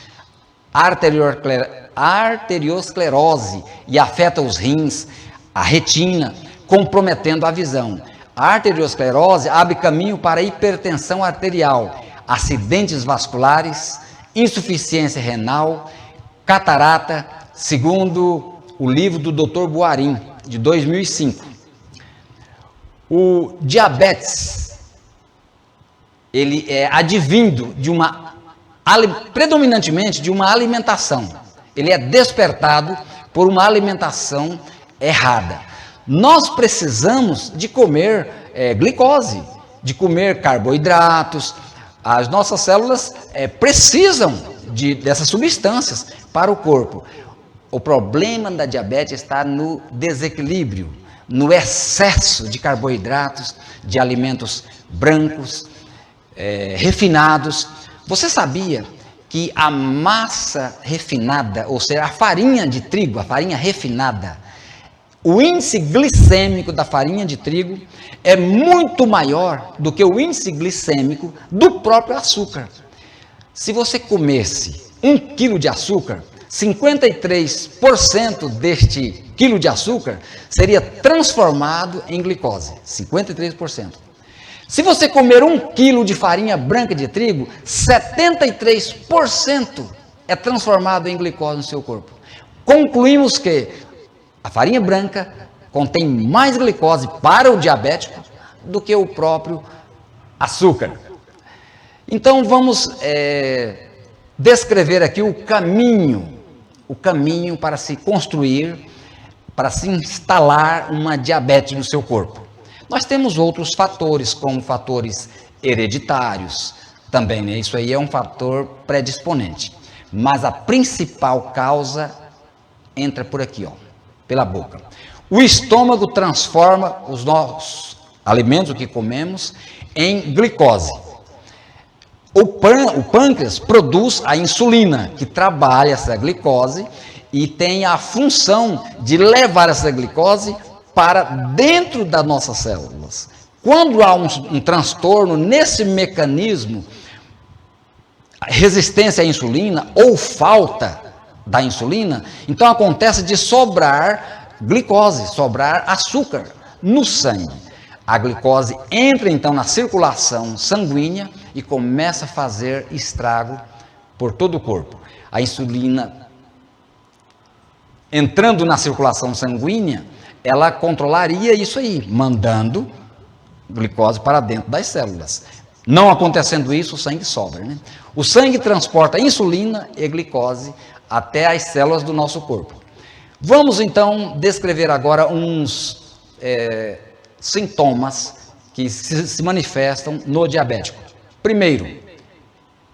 arteriosclerose, e afeta os rins, a retina, comprometendo a visão. A arteriosclerose abre caminho para hipertensão arterial, acidentes vasculares, insuficiência renal, catarata, segundo o livro do Dr. Buarim, de 2005. O diabetes, ele é advindo de predominantemente de uma alimentação. Ele é despertado por uma alimentação errada. Nós precisamos de comer glicose, de comer carboidratos. As nossas células precisam dessas substâncias para o corpo. O problema da diabetes está no desequilíbrio, no excesso de carboidratos, de alimentos brancos, refinados. Você sabia que a massa refinada, ou seja, a farinha de trigo, a farinha refinada, o índice glicêmico da farinha de trigo é muito maior do que o índice glicêmico do próprio açúcar. Se você comesse 1 quilo de açúcar, 53% deste quilo de açúcar seria transformado em glicose, 53%. Se você comer 1 quilo de farinha branca de trigo, 73% é transformado em glicose no seu corpo. Concluímos que a farinha branca contém mais glicose para o diabético do que o próprio açúcar. Então vamos descrever aqui o caminho para se construir, para se instalar uma diabetes no seu corpo. Nós temos outros fatores, como fatores hereditários, também, né? Isso aí é um fator predisponente. Mas a principal causa entra por aqui, ó, pela boca. O estômago transforma os nossos alimentos, o que comemos, em glicose. O pâncreas produz a insulina, que trabalha essa glicose e tem a função de levar essa glicose para dentro das nossas células. Quando há um transtorno nesse mecanismo, resistência à insulina ou falta da insulina, então acontece de sobrar glicose, sobrar açúcar no sangue. A glicose entra então na circulação sanguínea e começa a fazer estrago por todo o corpo. A insulina entrando na circulação sanguínea, ela controlaria isso aí, mandando glicose para dentro das células. Não acontecendo isso, o sangue sobra, né? O sangue transporta insulina e glicose até as células do nosso corpo. Vamos então descrever agora uns sintomas que se manifestam no diabético. Primeiro,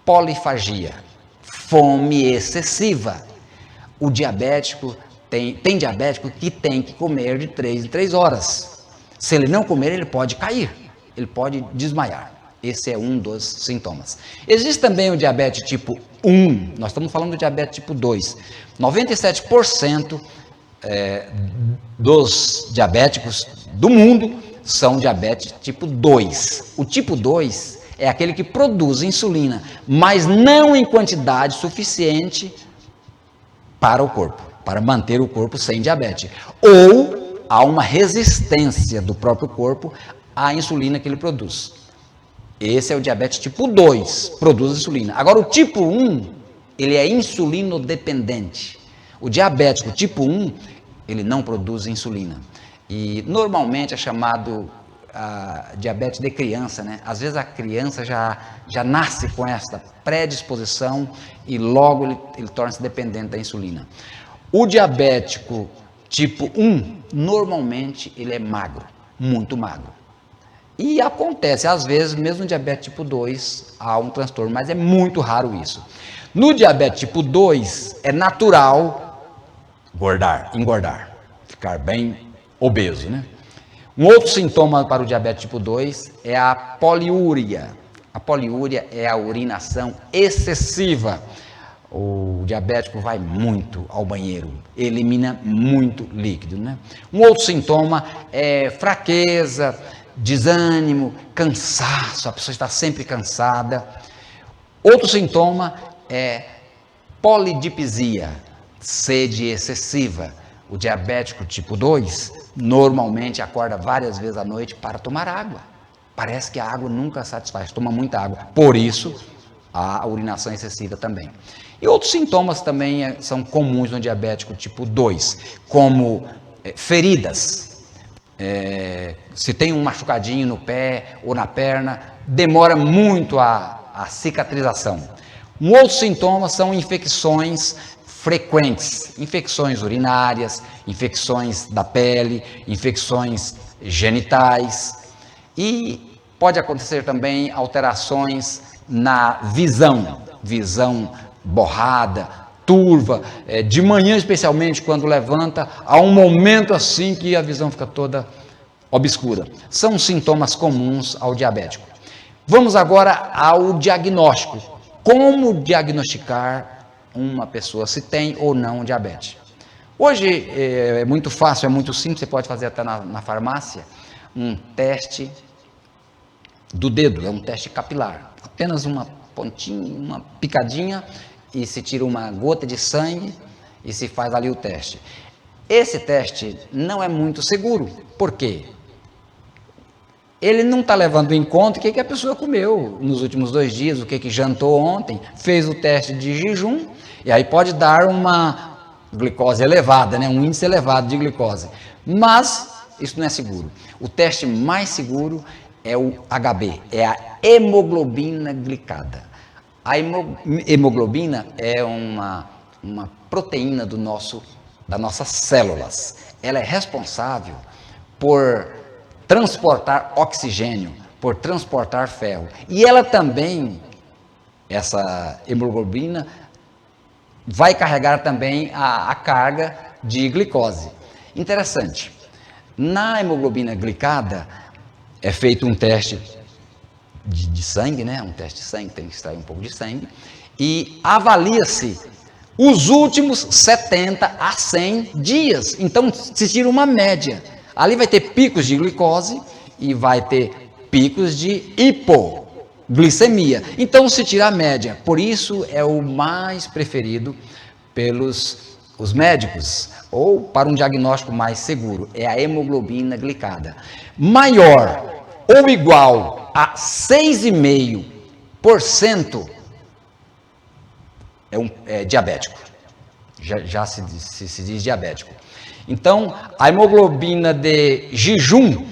polifagia, fome excessiva. O diabético tem diabético que tem que comer de 3 em 3 horas. Se ele não comer, ele pode cair, ele pode desmaiar. Esse é um dos sintomas. Existe também o diabetes tipo 1, nós estamos falando do diabetes tipo 2. 97% dos diabéticos do mundo são diabetes tipo 2. O tipo 2 é aquele que produz insulina, mas não em quantidade suficiente para o corpo, para manter o corpo sem diabetes. Ou há uma resistência do próprio corpo à insulina que ele produz. Esse é o diabetes tipo 2, produz insulina. Agora o tipo 1, ele é insulinodependente. O diabético tipo 1, ele não produz insulina. E normalmente é chamado diabetes de criança, né? Às vezes a criança já nasce com esta predisposição e logo ele torna-se dependente da insulina. O diabético tipo 1, normalmente ele é magro, muito magro. E acontece, às vezes, mesmo no diabetes tipo 2, há um transtorno, mas é muito raro isso. No diabetes tipo 2, é natural engordar, ficar bem obeso, né? Um outro sintoma para o diabetes tipo 2 é a poliúria. A poliúria é a urinação excessiva. O diabético vai muito ao banheiro, elimina muito líquido, né? Um outro sintoma é fraqueza, desânimo, cansaço, a pessoa está sempre cansada. Outro sintoma é polidipsia, sede excessiva. O diabético tipo 2 normalmente acorda várias vezes à noite para tomar água. Parece que a água nunca satisfaz, toma muita água. Por isso, a urinação excessiva também. E outros sintomas também são comuns no diabético tipo 2, como feridas. Se tem um machucadinho no pé ou na perna, demora muito a cicatrização. Um outro sintoma são infecções frequentes, infecções urinárias, infecções da pele, infecções genitais, e pode acontecer também alterações na visão borrada, turva, de manhã especialmente quando levanta, há um momento assim que a visão fica toda obscura. São sintomas comuns ao diabético. Vamos agora ao diagnóstico. Como diagnosticar uma pessoa se tem ou não diabetes? Hoje é muito fácil, é muito simples, você pode fazer até na farmácia, um teste do dedo, é um teste capilar. Apenas uma pontinha, uma picadinha, e se tira uma gota de sangue e se faz ali o teste. Esse teste não é muito seguro. Por quê? Ele não está levando em conta o que a pessoa comeu nos últimos 2 dias, o que jantou ontem, fez o teste de jejum, e aí pode dar uma glicose elevada, né? Um índice elevado de glicose. Mas isso não é seguro. O teste mais seguro é o HB, é a hemoglobina glicada. A hemoglobina é uma proteína das nossas células. Ela é responsável por transportar oxigênio, por transportar ferro. E ela também, essa hemoglobina, vai carregar também a carga de glicose. Interessante. Na hemoglobina glicada, é feito um teste de sangue, né? Um teste de sangue, tem que extrair um pouco de sangue, e avalia-se os últimos 70 a 100 dias. Então, se tira uma média. Ali vai ter picos de glicose e vai ter picos de hipoglicemia. Então, se tira a média. Por isso, é o mais preferido pelos os médicos, ou para um diagnóstico mais seguro, é a hemoglobina glicada. Maior ou igual a 6,5% é diabético. Já se diz diabético. Então, a hemoglobina de jejum,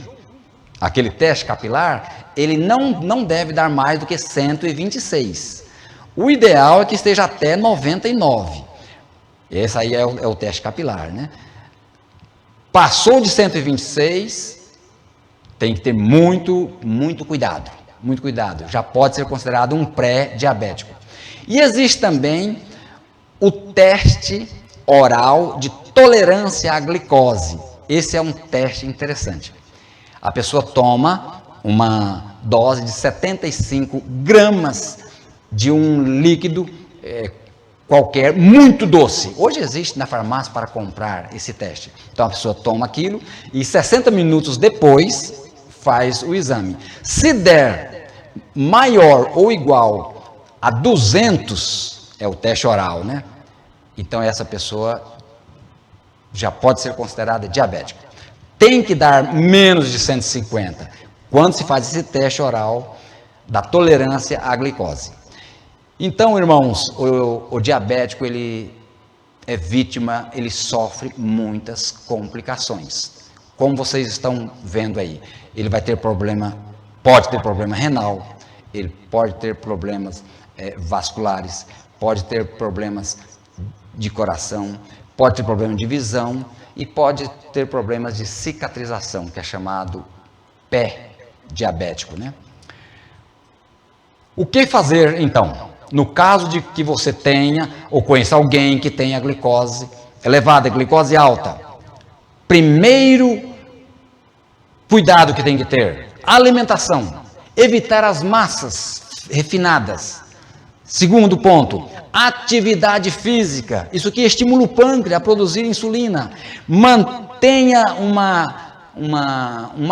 aquele teste capilar, ele não deve dar mais do que 126. O ideal é que esteja até 99. Esse aí é o teste capilar, né? Passou de 126, tem que ter muito cuidado. Muito cuidado. Já pode ser considerado um pré-diabético. E existe também o teste oral de tolerância à glicose. Esse é um teste interessante. A pessoa toma uma dose de 75 gramas de um líquido qualquer, muito doce. Hoje existe na farmácia para comprar esse teste. Então a pessoa toma aquilo e 60 minutos depois faz o exame. Se der maior ou igual a 200, é o teste oral, né? Então essa pessoa já pode ser considerada diabética. Tem que dar menos de 150 quando se faz esse teste oral da tolerância à glicose. Então, irmãos, o diabético, ele é vítima, ele sofre muitas complicações. Como vocês estão vendo aí, ele vai ter problema, pode ter problema renal, ele pode ter problemas vasculares, pode ter problemas de coração, pode ter problema de visão e pode ter problemas de cicatrização, que é chamado pé diabético, né? O que fazer, então? No caso de que você tenha ou conheça alguém que tenha glicose elevada, glicose alta, primeiro cuidado que tem que ter, alimentação, evitar as massas refinadas. Segundo ponto, atividade física, isso aqui estimula o pâncreas a produzir insulina. Mantenha uma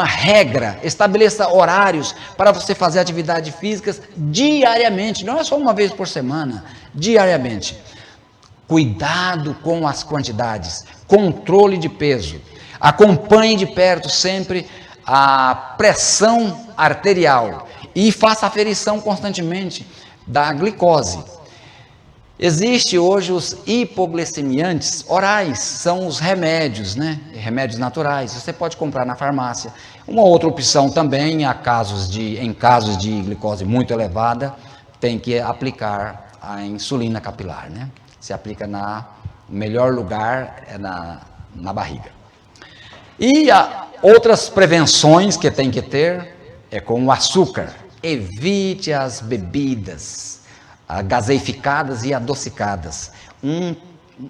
regra, estabeleça horários para você fazer atividades físicas diariamente, não é só uma vez por semana, diariamente. Cuidado com as quantidades, controle de peso, acompanhe de perto sempre a pressão arterial e faça aferição constantemente da glicose. Existe hoje os hipoglicemiantes orais, são os remédios, né? Remédios naturais, você pode comprar na farmácia. Uma outra opção também, em casos de glicose muito elevada, tem que aplicar a insulina capilar, né? Se aplica no melhor lugar, na barriga. E outras prevenções que tem que ter é com o açúcar. Evite as bebidas gaseificadas e adocicadas.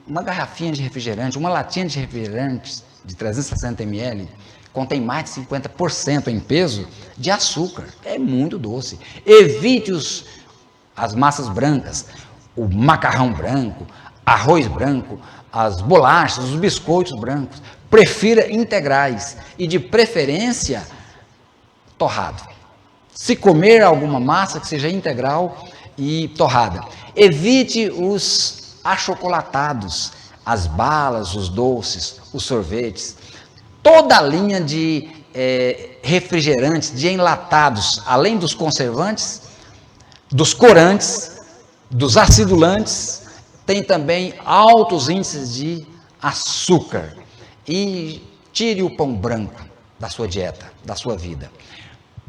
Uma garrafinha de refrigerante, uma latinha de refrigerante de 360 ml contém mais de 50% em peso de açúcar. É muito doce. Evite as massas brancas, o macarrão branco, arroz branco, as bolachas, os biscoitos brancos. Prefira integrais e, de preferência, torrado. Se comer alguma massa que seja integral e torrada. Evite os achocolatados, as balas, os doces, os sorvetes. Toda a linha de refrigerantes, de enlatados, além dos conservantes, dos corantes, dos acidulantes, tem também altos índices de açúcar. E tire o pão branco da sua dieta, da sua vida.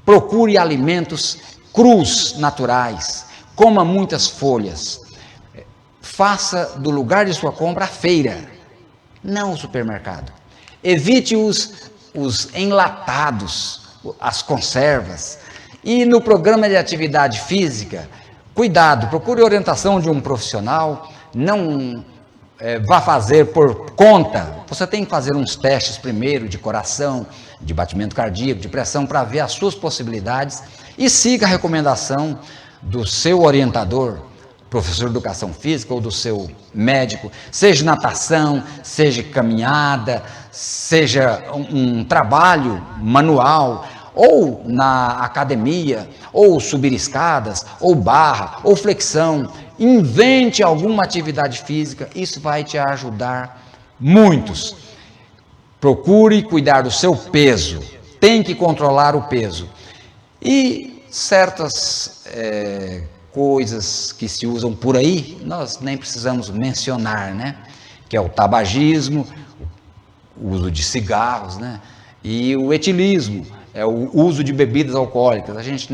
Procure alimentos crus, naturais. Coma muitas folhas. Faça do lugar de sua compra a feira, não o supermercado. Evite os enlatados, as conservas. E no programa de atividade física, cuidado, procure orientação de um profissional, não vá fazer por conta. Você tem que fazer uns testes primeiro de coração, de batimento cardíaco, de pressão, para ver as suas possibilidades e siga a recomendação do seu orientador, professor de educação física ou do seu médico, seja natação, seja caminhada, seja um trabalho manual, ou na academia, ou subir escadas, ou barra, ou flexão. Invente alguma atividade física, isso vai te ajudar muitos. Procure cuidar do seu peso, tem que controlar o peso. E certas coisas que se usam por aí, nós nem precisamos mencionar, né? Que é o tabagismo, o uso de cigarros, né? E o etilismo, é o uso de bebidas alcoólicas. A gente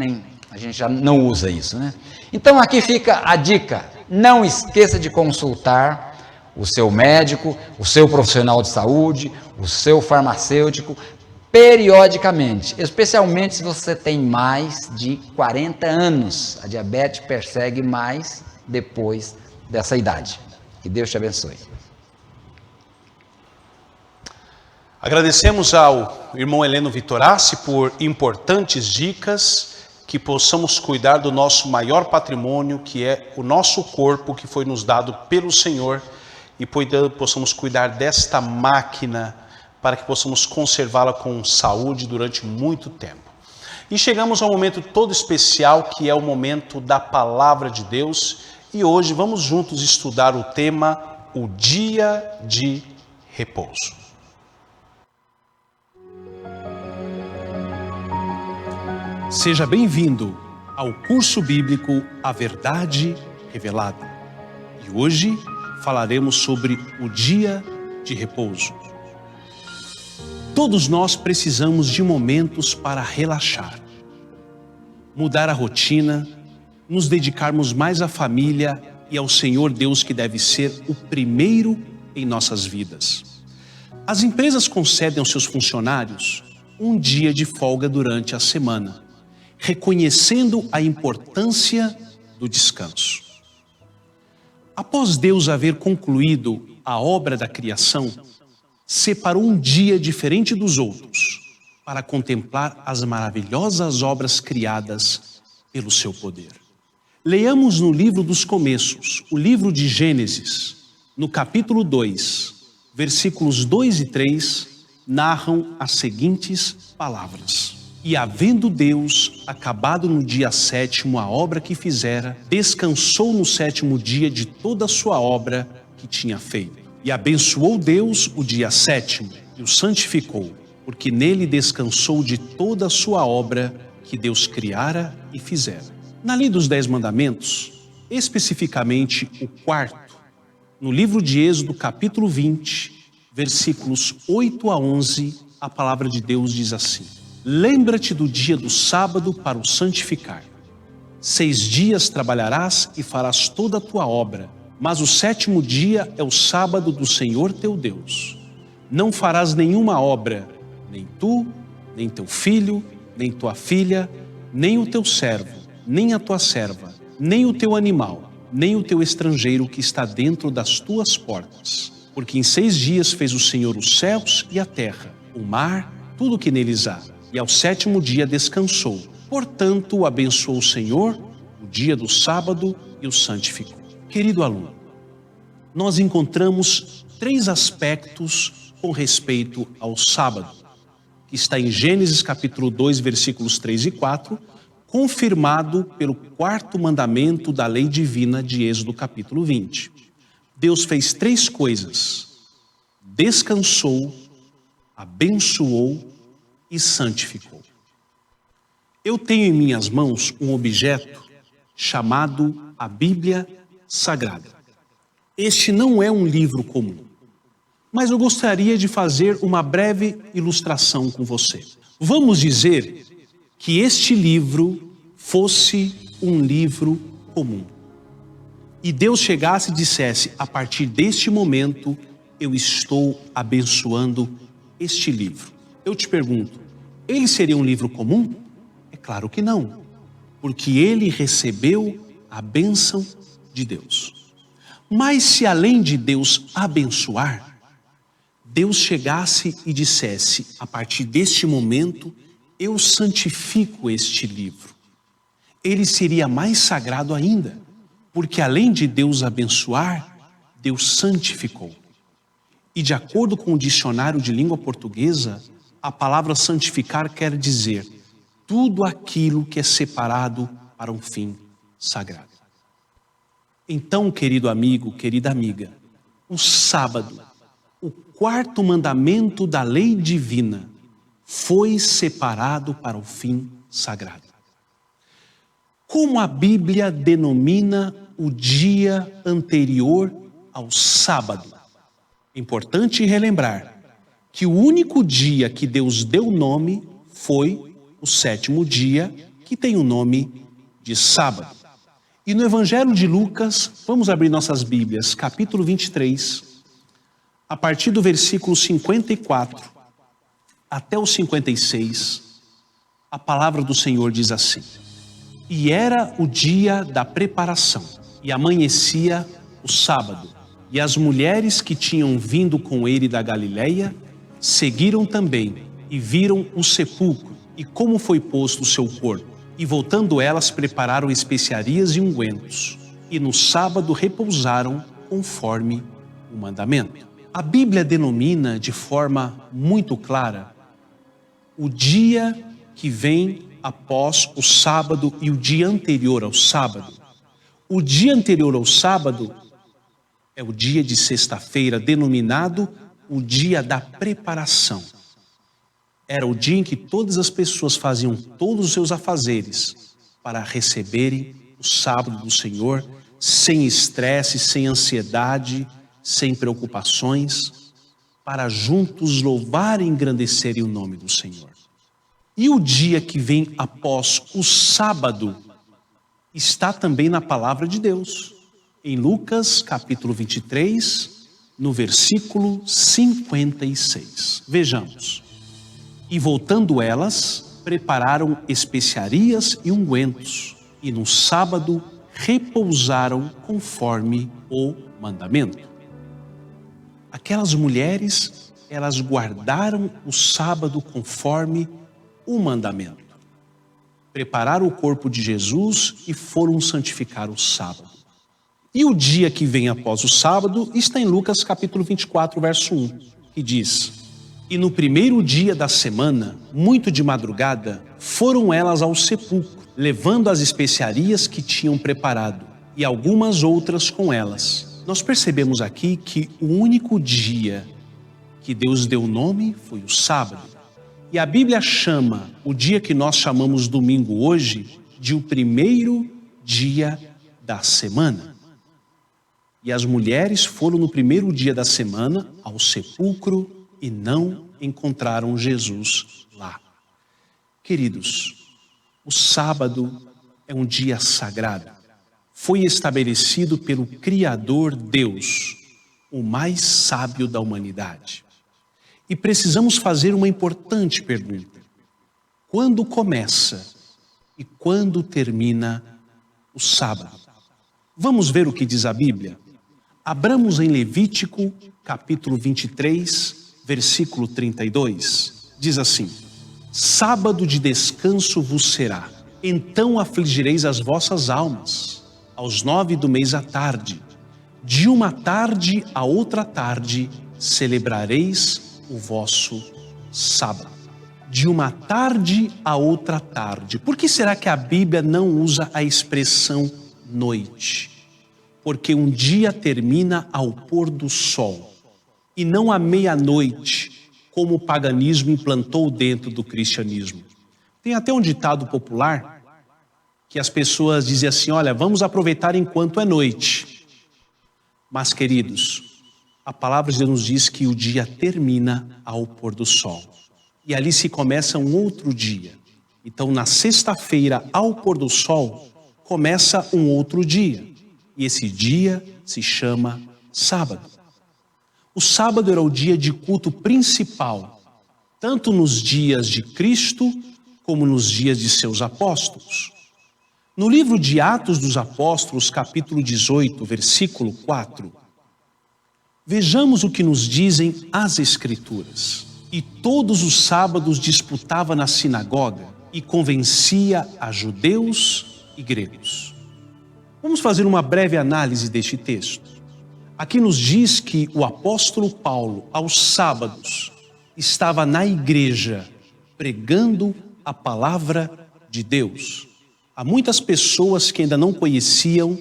já não usa isso, né? Então aqui fica a dica: não esqueça de consultar o seu médico, o seu profissional de saúde, o seu farmacêutico, periodicamente, especialmente se você tem mais de 40 anos. A diabetes persegue mais depois dessa idade. Que Deus te abençoe. Agradecemos ao irmão Heleno Vitorassi por importantes dicas que possamos cuidar do nosso maior patrimônio, que é o nosso corpo, que foi nos dado pelo Senhor, e possamos cuidar desta máquina para que possamos conservá-la com saúde durante muito tempo. E chegamos a um momento todo especial, que é o momento da Palavra de Deus, e hoje vamos juntos estudar o tema, o dia de repouso. Seja bem-vindo ao curso bíblico A Verdade Revelada. E hoje falaremos sobre o dia de repouso. Todos nós precisamos de momentos para relaxar, mudar a rotina, nos dedicarmos mais à família e ao Senhor Deus, que deve ser o primeiro em nossas vidas. As empresas concedem aos seus funcionários um dia de folga durante a semana, reconhecendo a importância do descanso. Após Deus haver concluído a obra da criação, separou um dia diferente dos outros para contemplar as maravilhosas obras criadas pelo seu poder. Leamos no livro dos começos, o livro de Gênesis, no capítulo 2, versículos 2 e 3, narram as seguintes palavras. E havendo Deus acabado no dia 7º a obra que fizera, descansou no 7º dia de toda a sua obra que tinha feito. E abençoou Deus o dia 7º e o santificou, porque nele descansou de toda a sua obra que Deus criara e fizera. Na lei dos 10 mandamentos, especificamente o 4º, no livro de Êxodo, capítulo 20, versículos 8 a 11, a palavra de Deus diz assim: Lembra-te do dia do sábado para o santificar. 6 dias trabalharás e farás toda a tua obra, mas o 7º dia é o sábado do Senhor teu Deus. Não farás nenhuma obra, nem tu, nem teu filho, nem tua filha, nem o teu servo, nem a tua serva, nem o teu animal, nem o teu estrangeiro que está dentro das tuas portas. Porque em 6 dias fez o Senhor os céus e a terra, o mar, tudo o que neles há. E ao 7º dia descansou. Portanto, abençoou o Senhor o dia do sábado e o santificou. Querido aluno, nós encontramos 3 aspectos com respeito ao sábado, que está em Gênesis capítulo 2, versículos 3 e 4, confirmado pelo 4º mandamento da lei divina de Êxodo capítulo 20. Deus fez 3 coisas: descansou, abençoou e santificou. Eu tenho em minhas mãos um objeto chamado a Bíblia Sagrada. Este não é um livro comum, mas eu gostaria de fazer uma breve ilustração com você. Vamos dizer que este livro fosse um livro comum. E Deus chegasse e dissesse: a partir deste momento, eu estou abençoando este livro. Eu te pergunto, ele seria um livro comum? É claro que não, porque ele recebeu a bênção de Deus. Mas se além de Deus abençoar, Deus chegasse e dissesse: a partir deste momento, eu santifico este livro, ele seria mais sagrado ainda, porque além de Deus abençoar, Deus santificou. E de acordo com o dicionário de língua portuguesa, a palavra santificar quer dizer tudo aquilo que é separado para um fim sagrado. Então, querido amigo, querida amiga, o sábado, o 4º mandamento da lei divina, foi separado para o fim sagrado. Como a Bíblia denomina o dia anterior ao sábado? É importante relembrar que o único dia que Deus deu nome foi o 7º dia, que tem o nome de sábado. E no Evangelho de Lucas, vamos abrir nossas Bíblias, capítulo 23, a partir do versículo 54 até o 56, a palavra do Senhor diz assim: E era o dia da preparação, e amanhecia o sábado, e as mulheres que tinham vindo com ele da Galileia seguiram também, e viram o sepulcro, e como foi posto o seu corpo. E voltando elas, prepararam especiarias e ungüentos, e no sábado repousaram conforme o mandamento. A Bíblia denomina de forma muito clara o dia que vem após o sábado e o dia anterior ao sábado. O dia anterior ao sábado é o dia de sexta-feira, denominado o dia da preparação. Era o dia em que todas as pessoas faziam todos os seus afazeres para receberem o sábado do Senhor, sem estresse, sem ansiedade, sem preocupações, para juntos louvar e engrandecerem o nome do Senhor. E o dia que vem após o sábado está também na palavra de Deus, em Lucas capítulo 23, no versículo 56. Vejamos. E voltando elas, prepararam especiarias e ungüentos, e no sábado repousaram conforme o mandamento. Aquelas mulheres, elas guardaram o sábado conforme o mandamento. Prepararam o corpo de Jesus e foram santificar o sábado. E o dia que vem após o sábado está em Lucas capítulo 24, verso 1, que diz: E no primeiro dia da semana, muito de madrugada, foram elas ao sepulcro, levando as especiarias que tinham preparado, e algumas outras com elas. Nós percebemos aqui que o único dia que Deus deu nome foi o sábado. E a Bíblia chama o dia que nós chamamos domingo hoje de o primeiro dia da semana. E as mulheres foram no primeiro dia da semana ao sepulcro e não encontraram Jesus lá. Queridos, o sábado é um dia sagrado. Foi estabelecido pelo Criador Deus, o mais sábio da humanidade. E precisamos fazer uma importante pergunta: quando começa e quando termina o sábado? Vamos ver o que diz a Bíblia? Abramos em Levítico, capítulo 23, versículo 32. Diz assim: Sábado de descanso vos será, então afligireis as vossas almas, aos 9 do mês à tarde. De uma tarde a outra tarde celebrareis o vosso sábado. De uma tarde a outra tarde. Por que será que a Bíblia não usa a expressão noite? Porque um dia termina ao pôr do sol e não à meia-noite, como o paganismo implantou dentro do cristianismo. Tem até um ditado popular que as pessoas dizem assim: olha, vamos aproveitar enquanto é noite. Mas, queridos, a palavra de Deus nos diz que o dia termina ao pôr do sol. E ali se começa um outro dia. Então, na sexta-feira, ao pôr do sol, começa um outro dia. E esse dia se chama sábado. O sábado era o dia de culto principal, tanto nos dias de Cristo, como nos dias de seus apóstolos. No livro de Atos dos Apóstolos, capítulo 18, versículo 4, vejamos o que nos dizem as Escrituras. E todos os sábados disputava na sinagoga e convencia a judeus e gregos. Vamos fazer uma breve análise deste texto. Aqui nos diz que o apóstolo Paulo, aos sábados, estava na igreja pregando a palavra de Deus. Há muitas pessoas que ainda não conheciam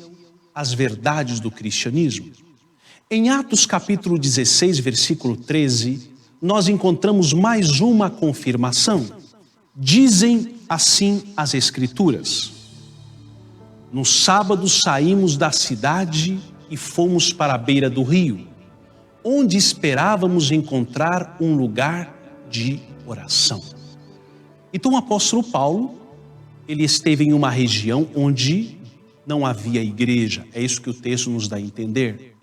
as verdades do cristianismo. Em Atos capítulo 16, versículo 13, nós encontramos mais uma confirmação. Dizem assim as Escrituras: No sábado saímos da cidade e fomos para a beira do rio, onde esperávamos encontrar um lugar de oração. Então o apóstolo Paulo, ele esteve em uma região onde não havia igreja. É isso que o texto nos dá a entender.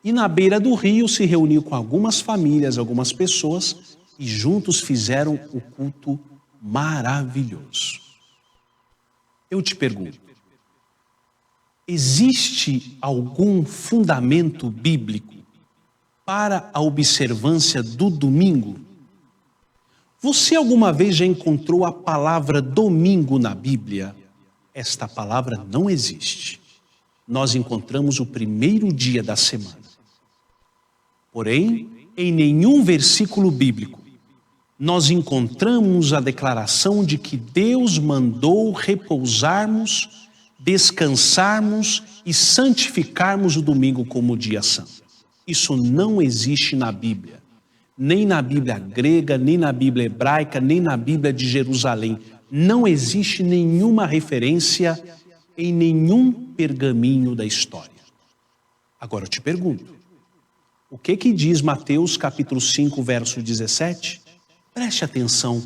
E na beira do rio se reuniu com algumas famílias, algumas pessoas, e juntos fizeram o culto maravilhoso. Eu te pergunto, existe algum fundamento bíblico para a observância do domingo? Você alguma vez já encontrou a palavra domingo na Bíblia? esta palavra não existe. Nós encontramos o primeiro dia da semana. Porém, em nenhum versículo bíblico, nós encontramos a declaração de que Deus mandou repousarmos, descansarmos e santificarmos o domingo como dia santo. Isso não existe na Bíblia. Nem na Bíblia grega, nem na Bíblia hebraica, nem na Bíblia de Jerusalém. Não existe nenhuma referência em nenhum pergaminho da história. Agora eu te pergunto, o que diz Mateus capítulo 5, verso 17? Preste atenção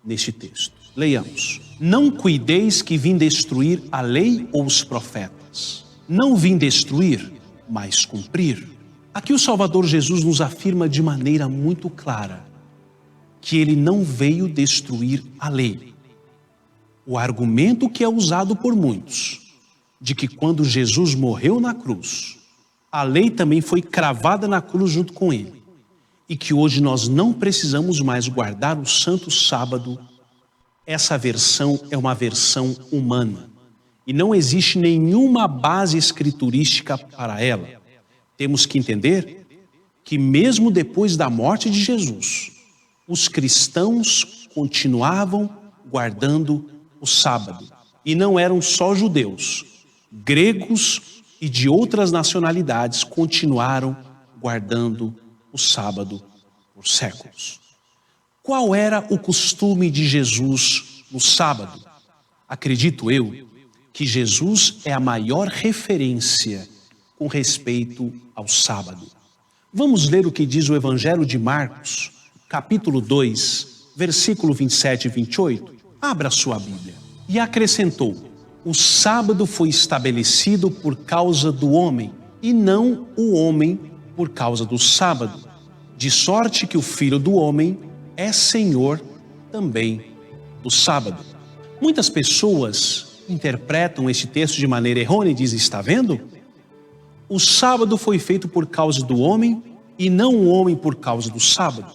neste texto. Leiamos. Não cuideis que vim destruir a lei ou os profetas. Não vim destruir, mas cumprir. Aqui o Salvador Jesus nos afirma de maneira muito clara que ele não veio destruir a lei. O argumento que é usado por muitos, de que quando Jesus morreu na cruz, a lei também foi cravada na cruz junto com ele, e que hoje nós não precisamos mais guardar o santo sábado, essa versão é uma versão humana, e não existe nenhuma base escriturística para ela. Temos que entender que mesmo depois da morte de Jesus, os cristãos continuavam guardando o sábado. E não eram só judeus, gregos e de outras nacionalidades continuaram guardando o sábado por séculos. Qual era o costume de Jesus no sábado? Acredito eu que Jesus é a maior referência com respeito ao sábado. Vamos ler o que diz o Evangelho de Marcos, capítulo 2, versículo 27 e 28. Abra sua Bíblia. E acrescentou: o sábado foi estabelecido por causa do homem, e não o homem por causa do sábado. De sorte que o Filho do Homem é Senhor também do sábado. Muitas pessoas interpretam este texto de maneira errônea e dizem: está vendo? O sábado foi feito por causa do homem e não o homem por causa do sábado.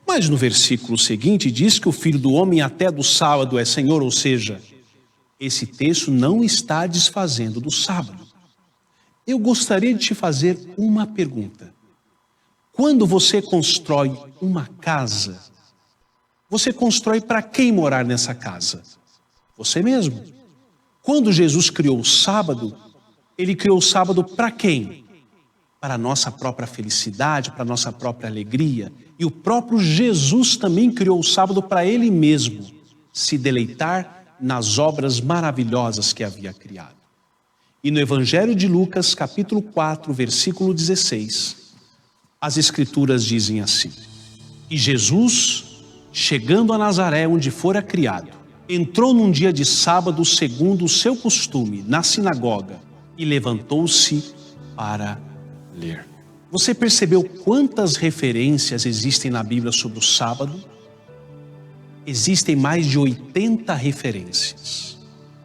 Mas no versículo seguinte diz que o Filho do Homem até do sábado é Senhor, ou seja, esse texto não está desfazendo do sábado. Eu gostaria de te fazer uma pergunta. Quando você constrói uma casa, você constrói para quem morar nessa casa? Você mesmo. Quando Jesus criou o sábado, ele criou o sábado para quem? Para a nossa própria felicidade, para a nossa própria alegria. E o próprio Jesus também criou o sábado para ele mesmo se deleitar nas obras maravilhosas que havia criado. E no Evangelho de Lucas, capítulo 4, versículo 16, as Escrituras dizem assim: e Jesus, chegando a Nazaré, onde fora criado, entrou num dia de sábado, segundo o seu costume, na sinagoga, e levantou-se para ler. Você percebeu quantas referências existem na Bíblia sobre o sábado? Existem mais de 80 referências.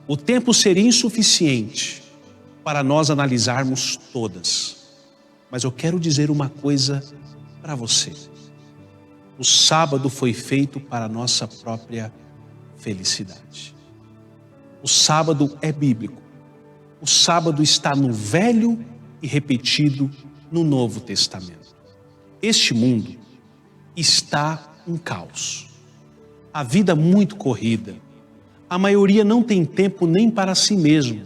O tempo seria insuficiente para nós analisarmos todas. Mas eu quero dizer uma coisa para você. O sábado foi feito para a nossa própria felicidade. O sábado é bíblico. O sábado está no Velho e repetido no Novo Testamento. Este mundo está um caos. A vida muito corrida. A maioria não tem tempo nem para si mesmo,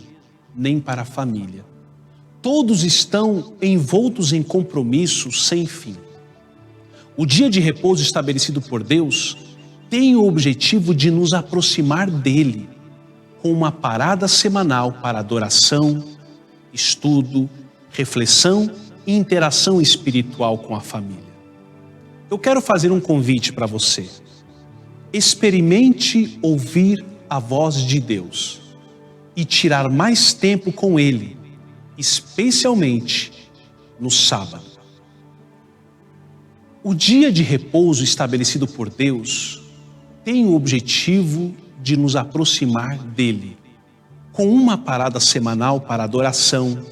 nem para a família. Todos estão envoltos em compromissos sem fim. O dia de repouso estabelecido por Deus tem o objetivo de nos aproximar dele, com uma parada semanal para adoração, estudo, reflexão e interação espiritual com a família. Eu quero fazer um convite para você. Experimente ouvir a voz de Deus e tirar mais tempo com Ele, especialmente no sábado. O dia de repouso estabelecido por Deus tem o objetivo de nos aproximar dele, com uma parada semanal para adoração,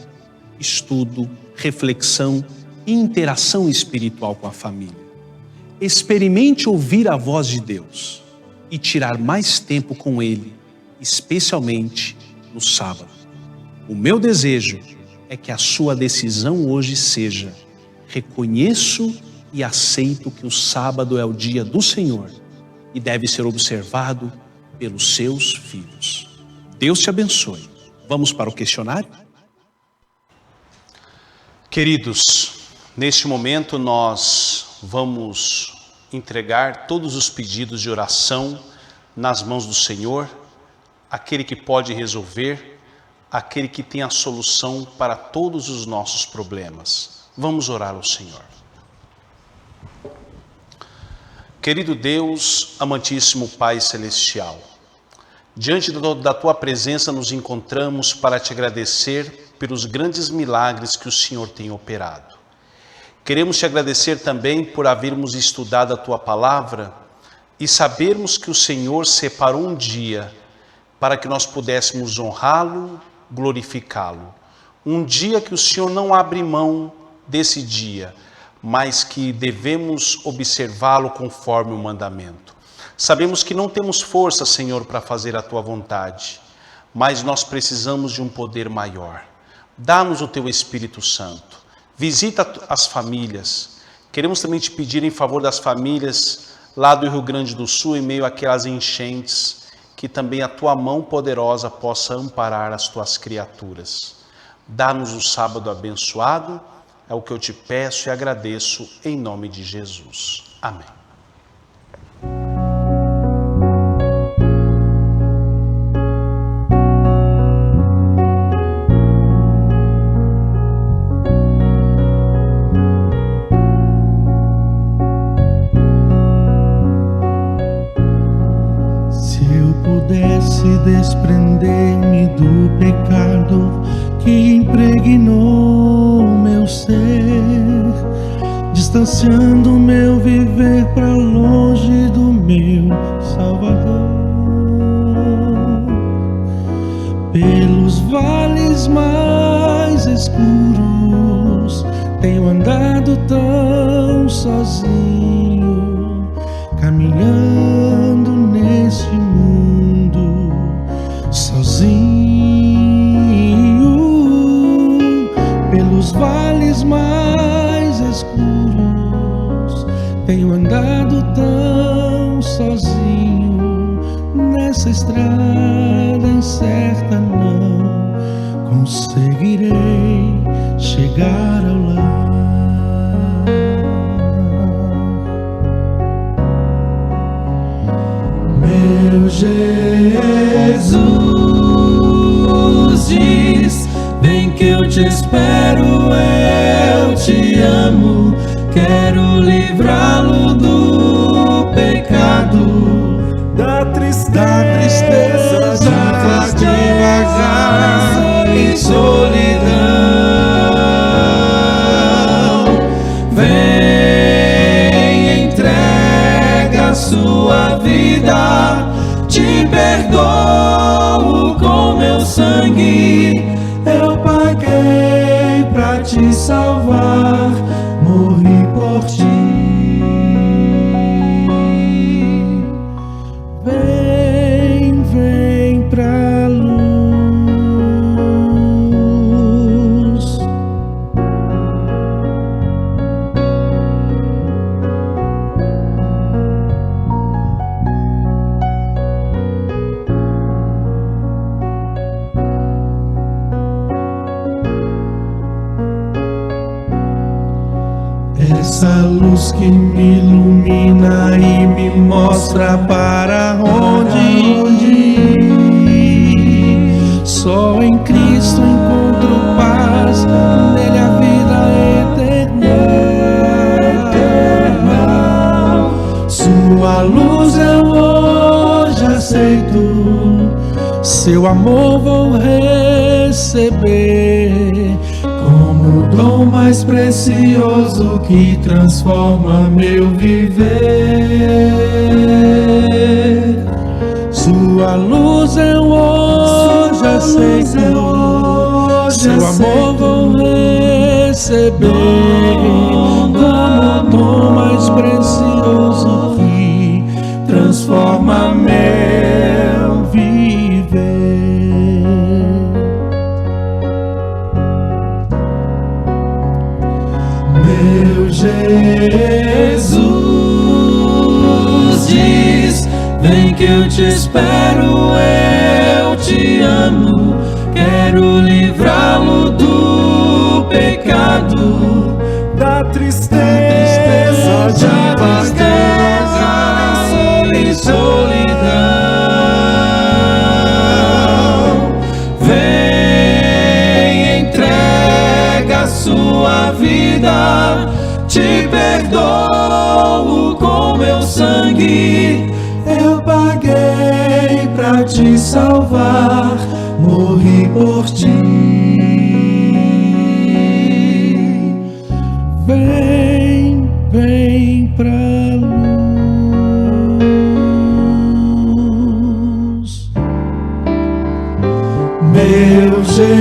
estudo, reflexão e interação espiritual com a família. Experimente ouvir a voz de Deus e tirar mais tempo com Ele, especialmente no sábado. O meu desejo é que a sua decisão hoje seja: reconheço e aceito que o sábado é o dia do Senhor e deve ser observado pelos seus filhos. Deus te abençoe. Vamos para o questionário? Queridos, neste momento nós vamos entregar todos os pedidos de oração nas mãos do Senhor, aquele que pode resolver, aquele que tem a solução para todos os nossos problemas. Vamos orar ao Senhor. Querido Deus, amantíssimo Pai Celestial, diante da Tua presença nos encontramos para Te agradecer pelos grandes milagres que o Senhor tem operado. Queremos Te agradecer também por havermos estudado a Tua Palavra e sabermos que o Senhor separou um dia para que nós pudéssemos honrá-lo, glorificá-lo. Um dia que o Senhor não abre mão desse dia, mas que devemos observá-lo conforme o mandamento. Sabemos que não temos força, Senhor, para fazer a Tua vontade, mas nós precisamos de um poder maior. Dá-nos o Teu Espírito Santo. Visita as famílias. Queremos também Te pedir em favor das famílias lá do Rio Grande do Sul, em meio àquelas enchentes, que também a Tua mão poderosa possa amparar as Tuas criaturas. Dá-nos o sábado abençoado, é o que eu Te peço e agradeço em nome de Jesus. Amém. Desprender-me do pecado que impregnou meu ser, distanciando meu viver para longe do meu Salvador. Pelos vales mais escuros tenho andado tão sozinho, caminhando nesse mundo sozinho. Pelos vales mais escuros tenho andado tão sozinho, nessa estrada incerta não conseguirei chegar ao lar. Meu Jesus diz: vem que eu te espero, eu te amo, quero livrá-lo do pecado, da tristeza de vagar em solidão. Vem, entrega a sua vida, te perdoo com meu sangue, eu paguei pra te salvar, morri por ti. Vem, vem pra luz. Essa luz que me ilumina e me mostra para onde ir. Só em Cristo encontro paz, nele a vida eterna. Sua luz eu hoje aceito, seu amor vou receber como o dom mais precioso que transforma meu viver. Sua luz eu hoje aceito, seu amor vou receber como o dom mais precioso que transforma meu viver. vem que eu te espero, eu te amo. Quero livrá-lo do pecado, da tristeza, e solidão. Vem, entrega a sua vida, te perdoo com meu sangue. Eu paguei pra te salvar, morri por ti. Vem, vem pra luz. Meu Jesus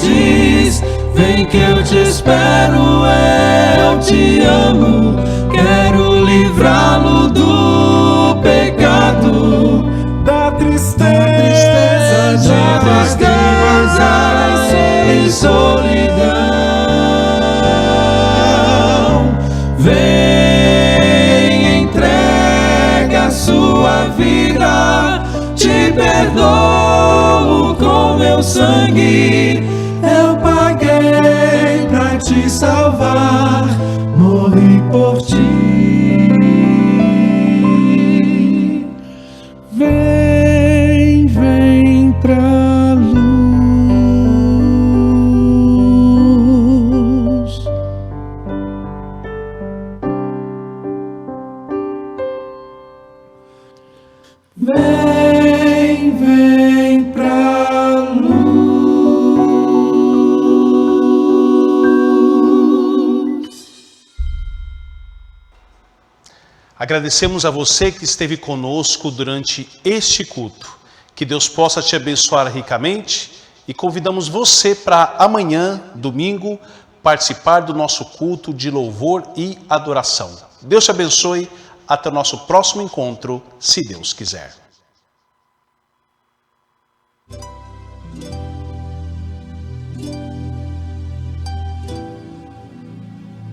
diz, vem que eu te espero, eu te amo. Quero livrá-lo do pecado, da tristeza, e solidão. Vem, entrega a sua vida, te perdoo com meu sangue. Eu paguei pra te salvar, morri por ti. Vem, vem pra luz. Vem, vem pra luz. Agradecemos a você que esteve conosco durante este culto. Que Deus possa te abençoar ricamente e convidamos você para amanhã, domingo, participar do nosso culto de louvor e adoração. Deus te abençoe. Até o nosso próximo encontro, se Deus quiser.